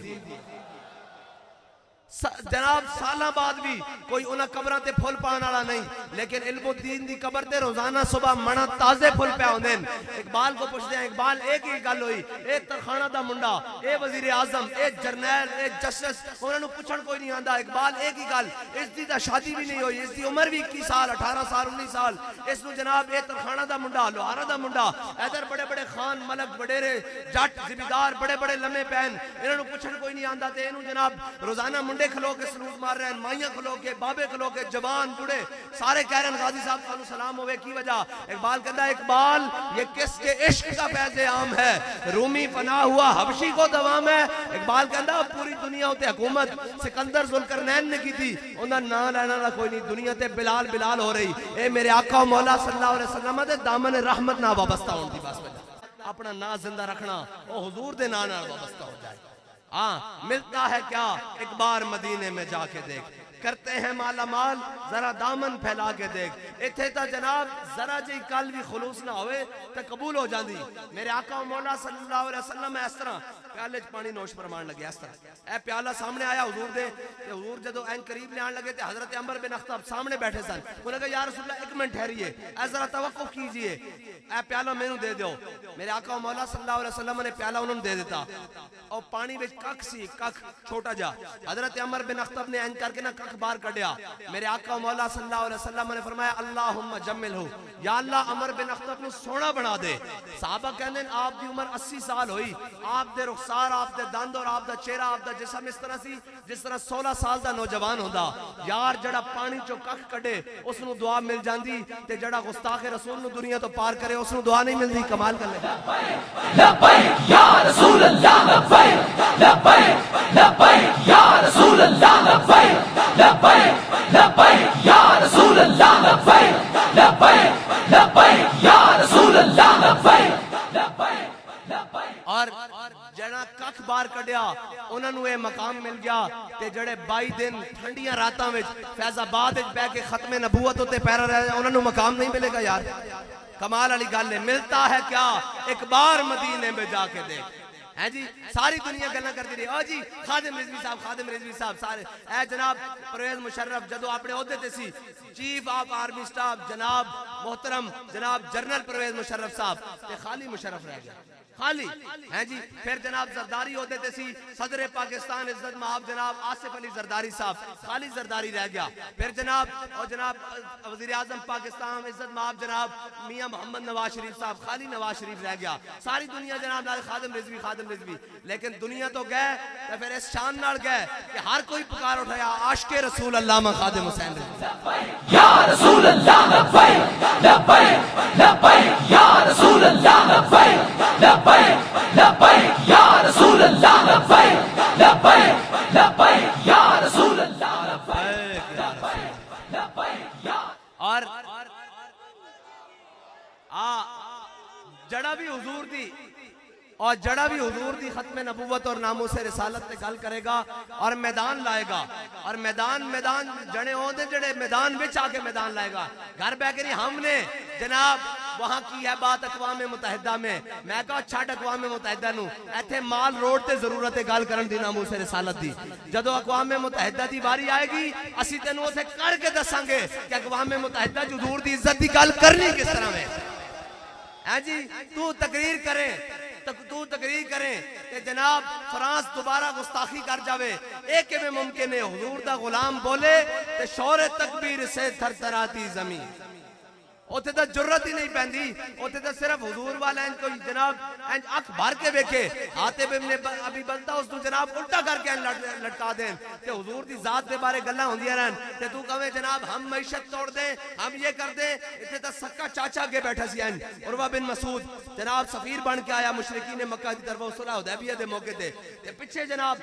Speaker 1: जनाब साल बाद भी कोई उन्हें कब्र ते फुल पाने वाला नहीं, लेकिन इल्मुद्दीन दी कब्र ते रोजाना सुबह मना ताजे फुल पे आउंदे। इकबाल को पूछते हैं इकबाल एक ही गल हुई ए तरखाना दा मुंडा ए वजीर आजम ए जरनैल ए जस्टिस उन्होंने पूछण कोई नहीं आंदा। इकबाल एक ही गल इसकी दा शादी भी नहीं हुई, इसकी उम्र भी 21 साल 18 साल 19 साल, इसनु जनाब ए तरखाना दा मुंडा लोहारा दा मुंडा इधर बड़े बड़े खान मलक वडेरे जट जिमीदार बड़े बड़े लम्हे पैन इन्होंने पूछण कोई नहीं आंदा ते इन्हू जनाब रोजाना मुंडे खलो के सलूट मार रहे हैं, माइया खलो के बाबे खलो के जवान बूढ़े सारे कह रहे हैं गाजी साहब को सलाम होवे की वजह। इकबाल कहता है इकबाल ये किसके इश्क का फैज़े आम है, रूमी फना हुआ हबशी को दवाम है। इकबाल कहता पूरी दुनिया उत्ते हुकूमत सिकंदर जुल्करनैन ने की थी, उनका नाम लेने वाला कोई नहीं, दुनिया ते बिलाल बिलाल हो रही। ए मेरे आका मौला सल्लल्लाहु अलैहि वसल्लम दे दामन रहमत ना वाबस्ता होने की बस वजह अपना ना जिंदा रखना वो हुजूर दे नाम नाल वाबस्ता हो जाए। हाँ मिलता है क्या एक बार मदीने में जाके देख, करते हैं माला माल जरा दामन फैला के देख। इत्थे ता जनाब जरा जी कल भी खुलूस ना होवे तो कबूल हो जाती। मेरे आका मौला सल्लल्लाहु अलैहि वसल्लम इस तरह प्याले च पानी नोश फरमान लगे इस तरह ए प्याला सामने आया हुजूर दे ते हुजूर जदों एन करीब ले आने लगे ते हजरत अमर बिन अख्तब सामने बैठे सन उन्होंने कहा या रसूल अल्लाह एक मिनट ठहरिए ए जरा तवक्कुफ कीजिए ए प्याला मैनू दे दो मेरे आका मौला सल्लल्लाहु अलैहि वसल्लम ने प्याला उन्होंने दे दिता और पानी विच कख सी कख छोटा जा हजरत अमर बिन अख्तब ने एन करके ना कख बाहर कढ़िया मेरे आका मौला सल्लल्लाहु अलैहि वसल्लम ने फरमाया अल्लाहुम्मा जम्मिलहु या अल्लाह अमर बिन अख्तब नु सोना बना दे सहाबा कहंदे आप दी उम्र 80 साल हुई आप दे रुखसार आप दे दंद और आप दा चेहरा आप दा जिस्म इस तरह सी जिस तरह 16 साल दा नौजवान होंदा यार जड़ा पानी चो कख कढ़े उस नु दुआ मिल जांदी ते जड़ा गुस्ताखे रसूल नु दुनिया तो पार करे उस नु दुआ नहीं मिलदी कमाल कर ले
Speaker 2: लब्बैक या रसूल अल्लाह लब्बैक लब्बैक लब्बैक या रसूल अल्लाह लब्बैक लब्बैक लब्बैक या रसूल अल्लाह लब्बैक लब्बैक लब्बैक या रसूल अल्लाह लब्बैक लब्बैक लब्बैक
Speaker 1: और जना कख बाहर कढ़िया उन्होंने ये मकाम मिल गया ते जड़े 22 दिन ठंडियां रातां विच फैजाबाद विच बैठ के खत्मे नबूवत उत्ते पैरा रह उन्होंने मकाम नहीं मिलेगा यार कमाल वाली गल है मिलता है क्या एक बार मदीने में जाके देख है जी सारी दुनिया गल्ला करती रही ओ जी खादिम रिजवी साहब सारे ए जनाब परवेज मुशर्रफ जदों अपने ओहदे ते सी चीफ ऑफ आर्मी स्टाफ जनाब मोहतरम जनाब जनरल परवेज मुशर्रफ साहब ते खाली मुशर्रफ रह गया खाली है जी फिर जनाब जरदारी होते थे सी सदर पाकिस्तान इज्जत महाब जनाब आसिफ अली जरदारी साहब खाली जरदारी रह गया फिर जनाब और जनाब वजीर आजम पाकिस्तान इज्जत महाब जनाब मियां मोहम्मद नवाज शरीफ साहब खाली नवाज शरीफ रह गया सारी दुनिया जनाब खादिम रिजवी लेकिन दुनिया तो गए तो फिर इस शान नाल गए कि हर कोई पुकार उठाया आशिक़े रसूल अल्लामा खादिम हुसैन
Speaker 2: या रसूल अल्लाह लब्बैक लब्बैक लब्बैक या रसूल अल्लाह लब्बैक लब्बैक लब्बैक या रसूल अल्लाह लब्बैक लब्बैक लब्बैक या रसूल अल्लाह लब्बैक लब्बैक या
Speaker 1: और जड़ा भी हुजूर दी और जड़ा भी हुजूर दी खत्म नबूवत और नामों से रिसालत पे गल करेगा और मैदान लाएगा और मैदान जड़े होंदे जड़े मैदान विच आके मैदान लाएगा घर बैठ के हमने जनाब वहां की है बात अक़वाम मुत्तहिदा में मैं कहा छड़ अक़वाम मुत्तहिदा नु इथे माल रोड ते जरूरत है गल करन दी नामों से रिसालत दी जदों अक़वाम मुत्तहिदा दी बारी आएगी असी तेनू उथे करके दसांगे कि अक़वाम मुत्तहिदा हुजूर दी इज्जत दी गल करनी किस तरह है जी तू तकरीर करे कि जनाब फ्रांस दोबारा गुस्ताखी कर जावे एक में मुमकिन है हुजूर दा गुलाम बोले ते शौरे तकबीर से थरथराती जमीन उथे तो जरूरत ही नहीं पैंदी उथे तो सिर्फ हुजूर वाला कोई जनाब अख भर के वेखे आते ने अभी बनता उस जनाब उल्टा करके लटका दे ते हुजूर दी जात दे बारे गल्लां होंदियां रहन ते तू कहे जनाब हम मैशत तोड़ दे हम ये कर दे इथे तो सक्का चाचा अगे बैठा सी उरवा बिन मसूद जनाब सफीर बन के आया मुशरिकीन ने मक्का दी तरफ सुलह हुदैबिया दे मौके ते पिछे जनाब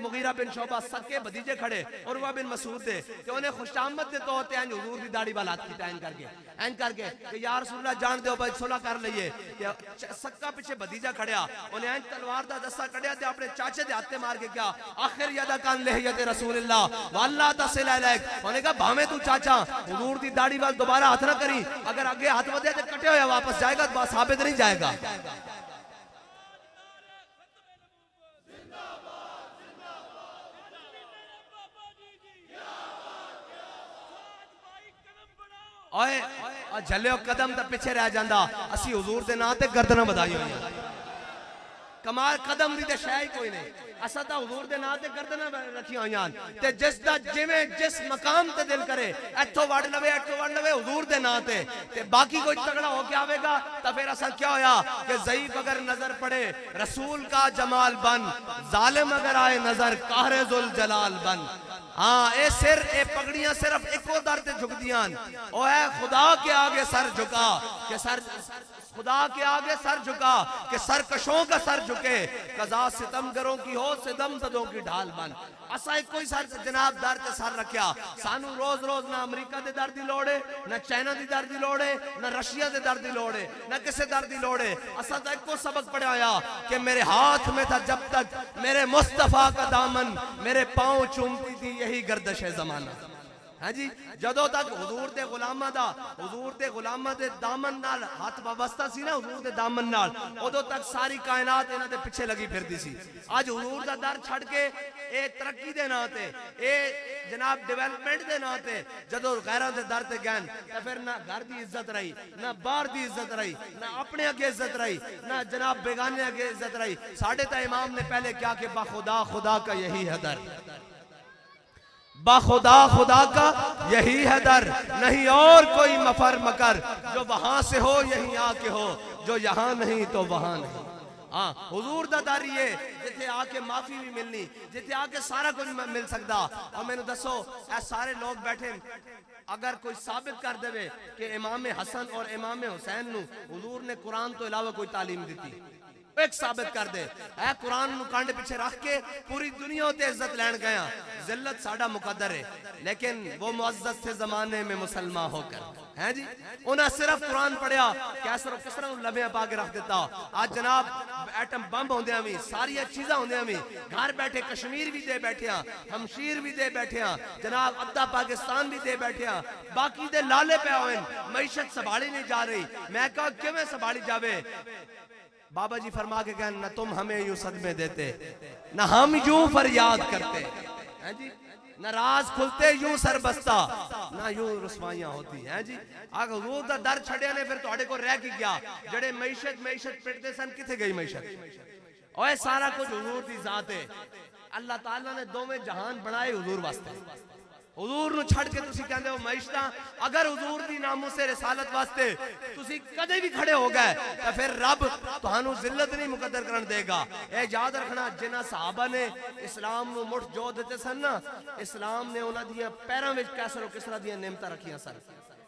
Speaker 1: मुगीरा बिन शोबा सक्के भतीजे खड़े उरवा बिन मसूद दे ते उन्हें खुशामद दे तौर ते हुजूर दी दाढ़ी वाल हाथ खिटा करके कि यार रसूलुल्लाह जान दो भाई सुलह कर लईए सक्का पीछे भतीजा खड़िया उन्हें तलवार दा दस्सा कढ़िया ते अपने चाचे दे हाथे मार के क्या आखिर यदा कान लहयत रसूलुल्लाह वल्ला तसिल अलैक उन्हें कहा भावे तू चाचा हुजूर दी दाढ़ी वाल दोबारा हाथ ना करी अगर आगे हाथ बढ़े तो कटे हुए वापस जाएगा तो साबित नहीं जाएगा ओए झलियो कदम तो पिछे रह जांदा असी हुजूर दे नाम ते गर्दना बधाई हुई कमाल कदम दी ते शय कोई नहीं असा तो हुजूर दे नाम ते गर्दना रखी हुई ते जिस दा जिवें जिस मकाम ते दिल करे इथों वड़ लवे हुजूर दे नाम ते बाकी कोई तगड़ा हो के आवेगा तो फिर असा क्या होया कि ज़ईफ अगर नजर पड़े रसूल का जमाल बन जालिम अगर आए नजर कहरे जुल जलाल बन हाँ ए सिर ए पगड़ियां सिर्फ एको दर ते झुकदियां ओ है खुदा के आगे सर झुका के सर खुदा के आगे सर झुका कि सरकशों का सर झुके कजा सितमगरों की हो सितम सदों की ढाल बन असा कोई सर जनाब दर ते सर रखिया सानू रोज रोज ना अमेरिका दे दर दी लोड़ है ना चाइना दी दर दी लोड़ है ना रशिया दे दर दी लोड़ है ना किसी दर दी लोड़ है असा तो एको सबक पढ़ा होया कि मेरे हाथ में था जब तक मेरे मुस्तफा का दामन मेरे पांव चूमती थी यही गर्दश है जमाना हाँ जी, जदों तक हुजूर दे गुलामां दा हुजूर दे गुलामां दे दामन नाल हाथ वाबस्ता सी ना, हुजूर दे दामन नाल, उदों तक सारी कायनात इन्हां दे पिछे लगी फिरदी सी। अज हुजूर दा दर छड़ के ए तरक्की दे नां ते ए जनाब डेवलपमेंट दे नां ते जदों गैरां दे दर ते गए तां फिर ना घर दी इज्जत रही, ना बाहर दी इज्जत रही, ना अपने अगे इज्जत रही, ना जनाब बेगाने अगे इज्जत रही। साडे तां इमाम ने पहले क्या कि बाखुदा खुदा का यही है दर, बाखुदा खुदा का यही है दर, नहीं और कोई मफर मकर, जो वहां से हो यहीं आके हो, जो यहां नहीं तो वहां नहीं। हाँ, हुजूर दा दर ये जिथे आके माफी भी मिलनी, जिथे आके सारा कुछ मिल सकता। और मैंने दसो ऐ सारे लोग बैठे अगर कोई साबित कर देवे कि इमाम हसन और इमाम हुसैन नु हुजूर ने कुरान तो इलावा कोई तालीम दी, एक साबित कर दे ऐ कुरान नु कंड पीछे रख के पूरी दुनिया ते इज्जत लैन गया। जिल्लत साडा मुकद्दर है, लेकिन वो मुअज्जज थे जमाने में मुसलमान होकर, हैं जी। उन्हें सिर्फ कुरान पढ़िया, कैसर और किसरा लबे पा के रख देता। आज जनाब एटम बम होंदे भी, सारिया चीज़ा होंदे भी, घर बैठे कश्मीर भी दे बैठे, हमशीर भी दे बैठे, जनाब अद्धा पाकिस्तान भी दे बैठे, बाकी दे लाले पे होए, मईशत संभाली नहीं जा रही। मैं कहा किवें संभाली जावे? बाबा जी फरमा के कहन, न तुम हमें यूं सदमे देते, न हम यूं फरियाद करते, हैं जी, न राज खुलते यूं सर बसता, ना यूं रुसवाइयां होती हैं जी। अगर हुजूर दा दर छड़िया ने फिर तुहाडे को रह की गया, जड़े मईशत पिटते सन, किथे गई मईशत? ओए सारा कुछ हुजूर दी जात है। अल्लाह ताला ने दोवें जहान बनाए हुजूर वास्ते। हुजूर नु छड़ के तुसी कहंदे हो मईशता, अगर हुजूर दी नामूसे रिसालत वास्ते तुसी कदे भी खड़े हो गए तो फिर रब तुहानू जिल्लत नहीं मुकद्दर करन देगा। ए याद रखना, जिन्हां सहाबा ने इस्लाम नु मुठ जो दिते सन ना, इस्लाम ने उन्हां दियां पैरां विच कैसर और किसरा दियां नेमतां रखियां सन।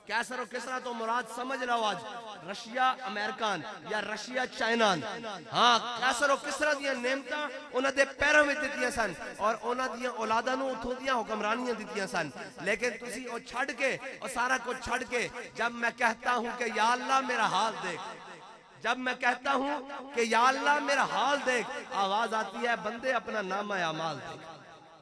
Speaker 1: कैसर और किसरा तो मुराद समझ लो आज रशिया अमेरिकन या रशिया चाइना। हाँ, कैसर और किसरा दियां नेमतां उन्हां दे पैरां विच दित्तियां सन और उन्हां दियां औलादां नू उत्थों दियां हुक्मरानियां दित्तियां सन। लेकिन तुसी ओ छड़ के और सारा कुछ छड़ के, जब मैं कहता हूं कि या अल्लाह मेरा हाल देख, जब मैं कहता हूं कि या अल्लाह मेरा हाल देख, आवाज आती है बंदे अपना नामा अमाल देख।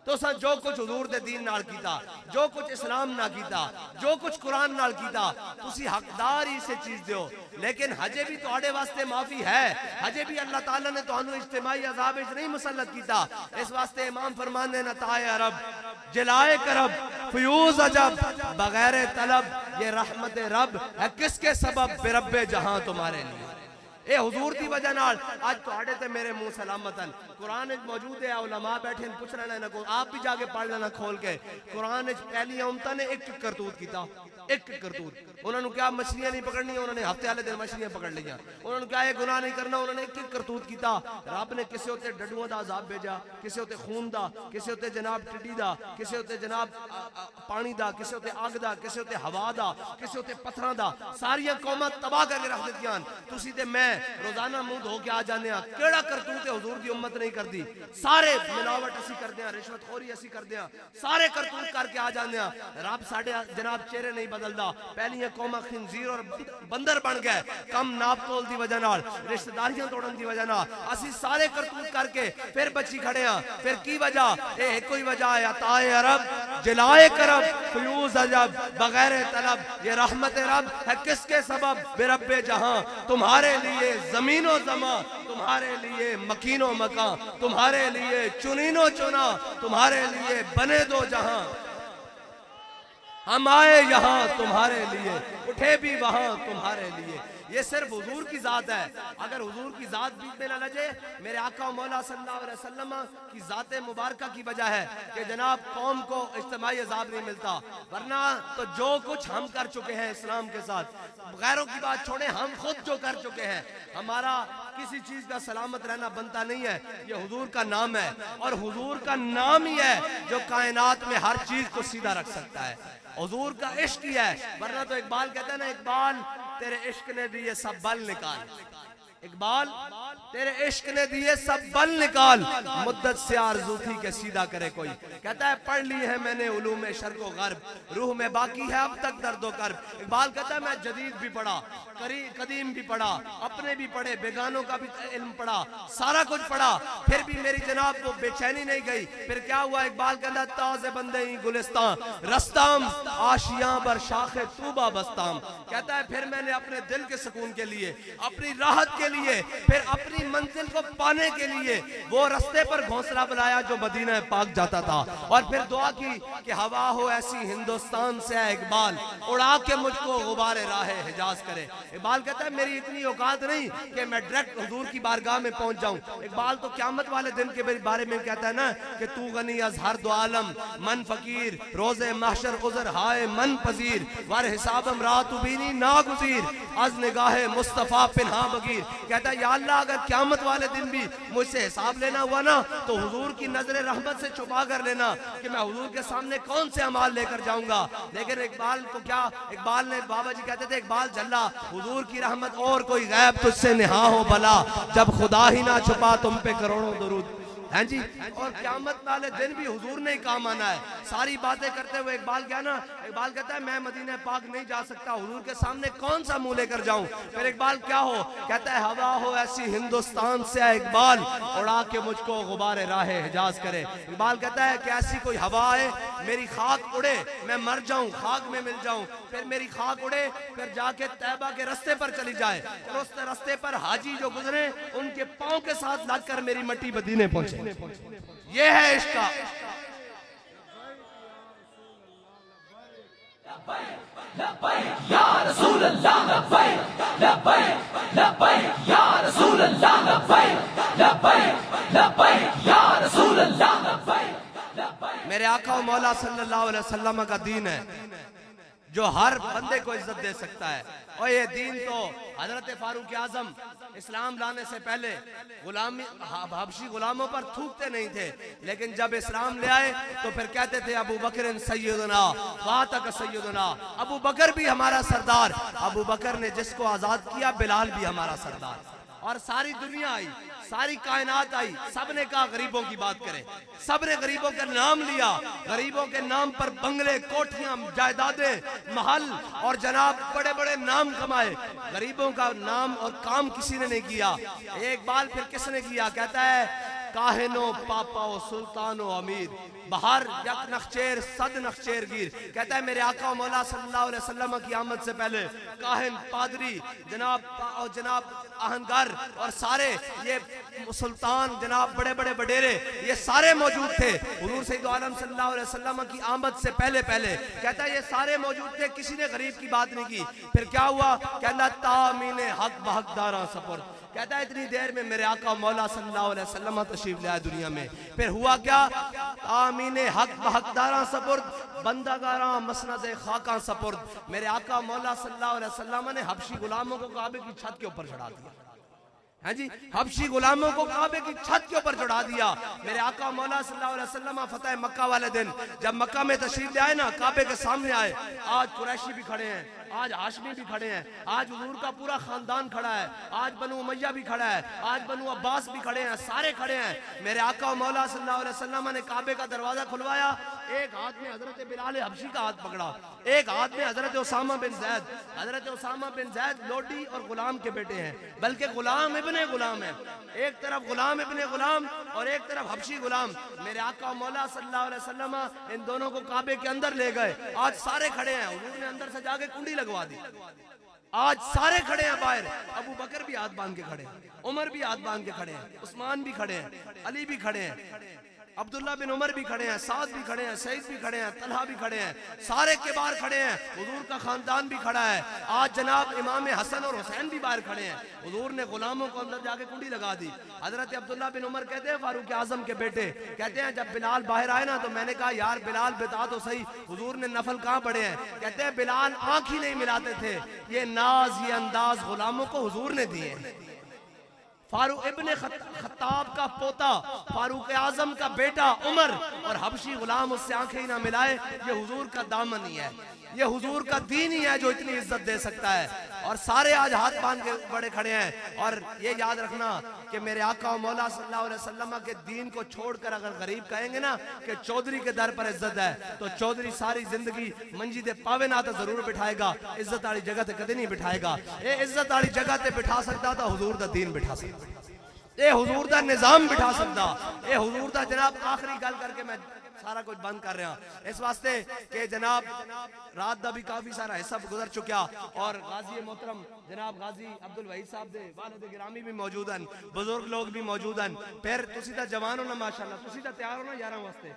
Speaker 1: तो सा जो कुछ हुजूर दे दीन नाल कीता, जो कुछ इस्लाम ना कीता, जो कुछ कुरान नाल कीता, तुसी हकदार ही से चीज दियो। लेकिन हजे भी तुहाडे वास्ते माफी है, हजे भी अल्लाह ताला ने तुहानू इज्तिमाई अजाब विच नहीं मुसल्लत कीता। इस वास्ते इमाम फरमाने न ताए अरब जलाए करब फ्यूज अजब बगैर तलब, ये रहमत रब है किसके सबब बेरब्बे जहां तुम्हारे लिए। ए हुजूर की वजह नाल आज तुहाडे ते मेरे मुंह सलामतन। कुरान में मौजूद है, उलमा बैठे पूछ लेना इन्हां को, आप भी जाके पढ़ लेना खोल के। कुरान में पहली उम्मतां ने एक करतूत कीता, एक करतूत। उन्होंने क्या मछलियां नहीं पकड़नी, उन्होंने हफ्ते वाले दिन मछलियां पकड़ लिया। उन्होंने क्या ये गुनाह नहीं करना, उन्होंने एक करतूत कीता। रब ने किसी उत्ते डडुआं दा अजाब भेजा, किसी उत्ते खून दा, किसी उत्ते जनाब टिड्डी दा, किसी उत्ते जनाब पानी दा, किसी उत्ते अग दा, किसी उत्ते हवा दा, किसी उत्ते पत्थरां दा। सारियां कौमां तबाह करके रख दित्तियां। तुसी ते मैं रोजाना मुंह धो के आ जाने, केड़ा करतूत है हुजूर दी उम्मत नहीं करती। सारे मिलावट असी करदे हां, रिश्वतखोरी असी करदे हां, सारे करतूत करके आ जाने। रब साडे जनाब चेहरे नहीं बदलदा। पहलियां कौमां खिंजीर और बंदर बन गए, कम नाप तोल दी वजह नाल, रिश्तेदारियां तोड़न दी वजह नाल असी सारे करतूत करके फिर बची खड़े हां। फिर की वजह? ए एक ही वजह है, अताए अरब जलाए करब फ्यूज अजब बगैर तलब, ये रहमत रब है किसके सबब बेरब्बे जहां। तुम्हारे लिए जमीनो जमा, तुम्हारे लिए मकीनो मकान, तुम्हारे लिए चुनीनो चुना, तुम्हारे लिए बने दो जहां। हम आए यहाँ तुम्हारे लिए, उठे भी वहां तुम्हारे लिए। ये सिर्फ हुजूर की जात है। अगर हुजूर की जात बीच में न लजे, मेरे आका मौला सल्लल्लाहु अलैहि वसल्लम की जात मुबारका की वजह है कि जनाब कौम को इज्तिमाई अजाब नहीं मिलता। वरना तो जो कुछ हम कर चुके हैं इस्लाम के साथ, गैरों की बात छोड़े, हम खुद जो कर चुके हैं, हमारा किसी चीज का सलामत रहना बनता नहीं है। ये हुजूर का नाम है और हुजूर का नाम ही है जो कायनात में हर चीज को सीधा रख सकता है। हुजूर का इश्क ही है। वरना तो इकबाल कहता है ना, इकबाल तेरे इश्क ने दिए सब बल निकाल। इकबाल तेरे इश्क ने दिए सब बल निकाल, मुद्दत से आरज़ू थी के सीधा करे कोई। कहता है पढ़ ली है मैंने उलूम शर्क़ व ग़र्ब, रूह में बाकी है अब तक दर्द व कर्ब। इकबाल कहता है मैं जदीद भी पढ़ा, कदीम भी पढ़ा, अपने भी पढ़े, बेगानों का भी इल्म पढ़ा, सारा कुछ पढ़ा, फिर भी मेरी जनाब वो बेचैनी नहीं गई। फिर क्या हुआ? इकबाल कहता ताज़े बंदे ही गुलिस्तान रस्ताम आशियां बर शाखे तूबा बस्ताम। कहता है फिर मैंने अपने दिल के सुकून के लिए, अपनी राहत के लिए, फिर अपनी मंजिल को पाने के लिए वो रास्ते पर घोंसला बनाया जो मदीना पाक जाता था, और फिर दुआ की कि हवा हो ऐसी हिंदुस्तान से है इकबाल, उड़ा के मुझको गुबारे राहे हिजाज करे। इकबाल कहता है मेरी इतनी औकात नहीं कि मैं डायरेक्ट हुजूर की बारगाह में पहुंच जाऊं। इकबाल तो क़यामत वाले दिन के बारे में कहता है ना कि तू गनी अज़ हर दो आलम मन फकीर, रोज़े महशर उज़र हाय मन पजीर, वर हिसाबम रात उबीनी ना गुज़ीर, अज़ निगाहे मुस्तफ़ा पिन्हा बगीर। कहता है या अल्लाह अगर क़यामत वाले दिन भी मुझसे हिसाब लेना हुआ ना तो हुजूर की नजर रहमत से छुपा कर लेना कि मैं हुजूर के सामने कौन से अमाल लेकर जाऊंगा। लेकिन इकबाल को क्या, इकबाल ने, बाबा जी कहते थे इकबाल जल्ला हुजूर की रहमत और कोई गैब तुझसे निहा हो भला, जब खुदा ही ना छुपा तुम पे करोड़ों दुरूद। हैं जी, और क़यामत वाले दिन भी हुजूर ने ही काम आना है। सारी बातें करते हुए इकबाल क्या ना, इकबाल कहता है मैं मदीना पाक नहीं जा सकता, हुजूर के सामने कौन सा मुंह लेकर जाऊं। फिर इकबाल क्या हो? कहता है हवा हो ऐसी हिंदुस्तान से है इकबाल, उड़ा के मुझको गुबारे राहे हिजाज करे। इकबाल कहता है कि ऐसी कोई हवा आए, मेरी खाक उड़े, मैं मर जाऊं, खाक में मिल जाऊं, फिर मेरी खाक उड़े, फिर जाके तैबा के रास्ते पर चली जाए, और उस रास्ते पर हाजी जो गुजरे उनके पांव के साथ लगकर मेरी मट्टी मदीने पहुंचे। ये है इश्क का।
Speaker 2: लब्बैक या रसूल अल्लाह, लब्बैक लब्बैक लब्बैक या रसूल अल्लाह, लब्बैक लब्बैक लब्बैक या रसूल अल्लाह, लब्बैक लब्बैक।
Speaker 1: मेरे आका और मौला सल्लल्लाहु अलैहि वसल्लम का दीन है जो हर बंदे को इज्जत दे सकता है। और ये दीन तो हजरत फारूक आजम इस्लाम लाने से पहले गुलामी हबशी गुलामों पर थूकते नहीं थे, लेकिन जब इस्लाम ले आए तो फिर कहते थे अबू बकर सैयदना वातक सैयदना, अबू बकर भी हमारा सरदार। अबू बकर ने जिसको आजाद किया, बिलाल भी हमारा सरदार। और सारी दुनिया आई, सारी कायनात आई, सबने कहा गरीबों की बात करें, सबने गरीबों का नाम लिया, गरीबों के नाम पर बंगले, कोठियां, जायदादें, महल और जनाब बड़े बड़े नाम कमाए। गरीबों का नाम और काम किसी ने नहीं किया। एक बार फिर किसने किया? कहता है काहिनो पापाओ सुल्तानो अमीर, बहार यक नखचेर सद नखचेर गिर। कहता है मेरे आका मौला सल्लल्लाहु अलैहि वसल्लम की आमद से पहले काहिन, पादरी, जनाब आहनगर और सारे ये सुल्तान, जनाब बड़े बड़े वडेरे, ये सारे मौजूद थे हुजूर सैयद आलम सल्लल्लाहु अलैहि वसल्लम की आमद से पहले पहले। कहता है ये सारे मौजूद थे, किसी ने गरीब की बात नहीं की। फिर क्या हुआ? कहता तामीने हक बहकदारा सपुर्द। कहता है इतनी देर में मेरे आका मौला सल्लल्लाहु अलैहि वसल्लम तशरीफ ले आए दुनिया में। फिर हुआ क्या? आमीने हक बहकदारा सपुर्द, बंदागारा मसनद खाका सपुर्द। मेरे आका मौला सल्लल्लाहु अलैहि वसल्लम ने हबशी गुलामों को काबे की छत के ऊपर चढ़ा दिया। है जी, हबशी गुलामों को काबे की छत के ऊपर चढ़ा दिया। मेरे आका मौला सल्लल्लाहु अलैहि वसल्लम फतेह मक्का वाले दिन जब मक्का में तशरीफ ले आए ना, काबे के सामने आए। आज कुरैशी भी खड़े हैं, आज हाशमी भी खड़े हैं, आज हुजूर का पूरा खानदान खड़ा है, आज बनु उमैया भी खड़ा है, आज बनु अब्बास भी खड़े हैं, सारे खड़े हैं। मेरे आका मौला सल्लल्लाहु अलैहि वसल्लम ने काबे का दरवाजा खुलवाया, एक हाथ में हजरत बिलाल हबशी का हाथ पकड़ा, एक हाथ में हजरत उसामा बिन जैद। हजरत उसामा बिन जैद लोडी और गुलाम के बेटे हैं, बल्कि गुलाम इब्ने गुलाम है। एक तरफ गुलाम इब्ने गुलाम और एक तरफ हबशी गुलाम। मेरे आका मौला सल्लल्लाहु अलैहि वसल्लम इन दोनों को काबे के अंदर ले गए। आज सारे खड़े हैं, हुजूर ने अंदर से जाके कुंडी लगवा दी। आज सारे खड़े हैं बाहर। अबू बकर भी हाथ बांध के खड़े हैं, उमर भी हाथ बांध के खड़े हैं, उस्मान भी खड़े हैं, अली भी खड़े हैं, अब्दुल्ला बिन उमर भी खड़े हैं, साद भी खड़े हैं, सईद भी खड़े हैं, तलहा भी खड़े हैं, सारे के बाहर खड़े हैं। हुजूर का खानदान भी खड़ा है। आज जनाब इमाम हसन और हुसैन भी बाहर खड़े हैं। हुजूर ने गुलामों को अंदर जाके कुंडी लगा दी। हजरत अब्दुल्ला बिन उमर कहते हैं, फारूक आजम के बेटे कहते हैं, जब बिलाल बाहर आए ना तो मैंने कहा यार बिलाल बता तो सही, हुजूर ने नफल कहाँ पढ़े हैं? कहते हैं बिलाल आंख ही नहीं मिलाते थे। ये नाज, ये अंदाज गुलामों को हुजूर ने दिए। फारूक इब्ने खत्ताब का पोता, फारूक आजम का बेटा उमर और हबशी गुलाम उससे आंखें ही ना मिलाए। ये हुजूर का दामन ही है, ये हुजूर का दीन ही है जो इतनी इज्जत दे सकता है। और सारे आज हाथ बांध के बड़े खड़े हैं। और ये याद रखना कि मेरे आका और मौला सल्लल्लाहु अलैहि वसल्लम के दीन को छोड़कर अगर गरीब कहेंगे ना कि चौधरी के दर पर इज्जत है, तो चौधरी सारी जिंदगी मंजिदे पावे ना तो जरूर बिठाएगा, इज्जत वाली जगह ते कदे नहीं बिठाएगा। ये इज्जत वाली जगह ते बिठा सकता था हुजूर दा दीन बिठा सकता, ये हुजूर दा निजाम बिठा सकता, ये हुजूर दा। जनाब आखिरी गल करके मैं सारा कुछ बंद कर रहा इस वास्ते कि जनाब रात दा भी काफी सारा हिस्सा गुजर चुका और गाजी मोहतरम जनाब गाजी अब्दुल वहीद साहब दे वालिद गिरामी भी मौजूद हैं, बुजुर्ग लोग भी मौजूद हैं। फिर तुसी दा जवान हो ना माशाअल्लाह, तुसी दा तैयार हो ना यारां वास्ते।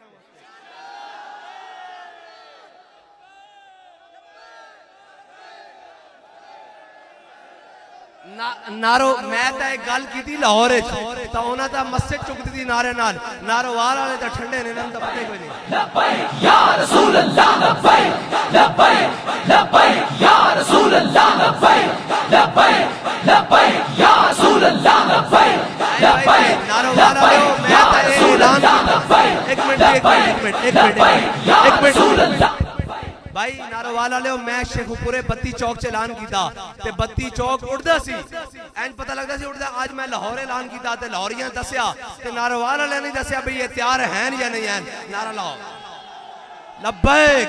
Speaker 1: नारो मैं तो एक गल की लाहौर तो उन्हें तो मस्जिद चुकती थी नारे नाल, नारोवाल वाले तो ठंडे ने तो पता कोई नहीं।
Speaker 2: लब्बैक या रसूल अल्लाह लब्बैक लब्बैक लब्बैक या रसूल अल्लाह लब्बैक लब्बैक लब्बैक या रसूल अल्लाह लब्बैक लब्बैक
Speaker 1: नारोवाल वाले मैं तो ऐलान एक मिनट भाई नारोवाल वाले मैं शेखुपुरे बत्ती चौक च ऐलान किया ते बत्ती चौक उड़दा सी, एंज पता लगदा सी उड़दा। आज मैं लाहौर ऐलान किया ते लाहौरियां दसिया ते नारोवाल वाले नहीं दसिया भाई ये तैयार हैं या नहीं हैं। नारा लाओ लब्बैक।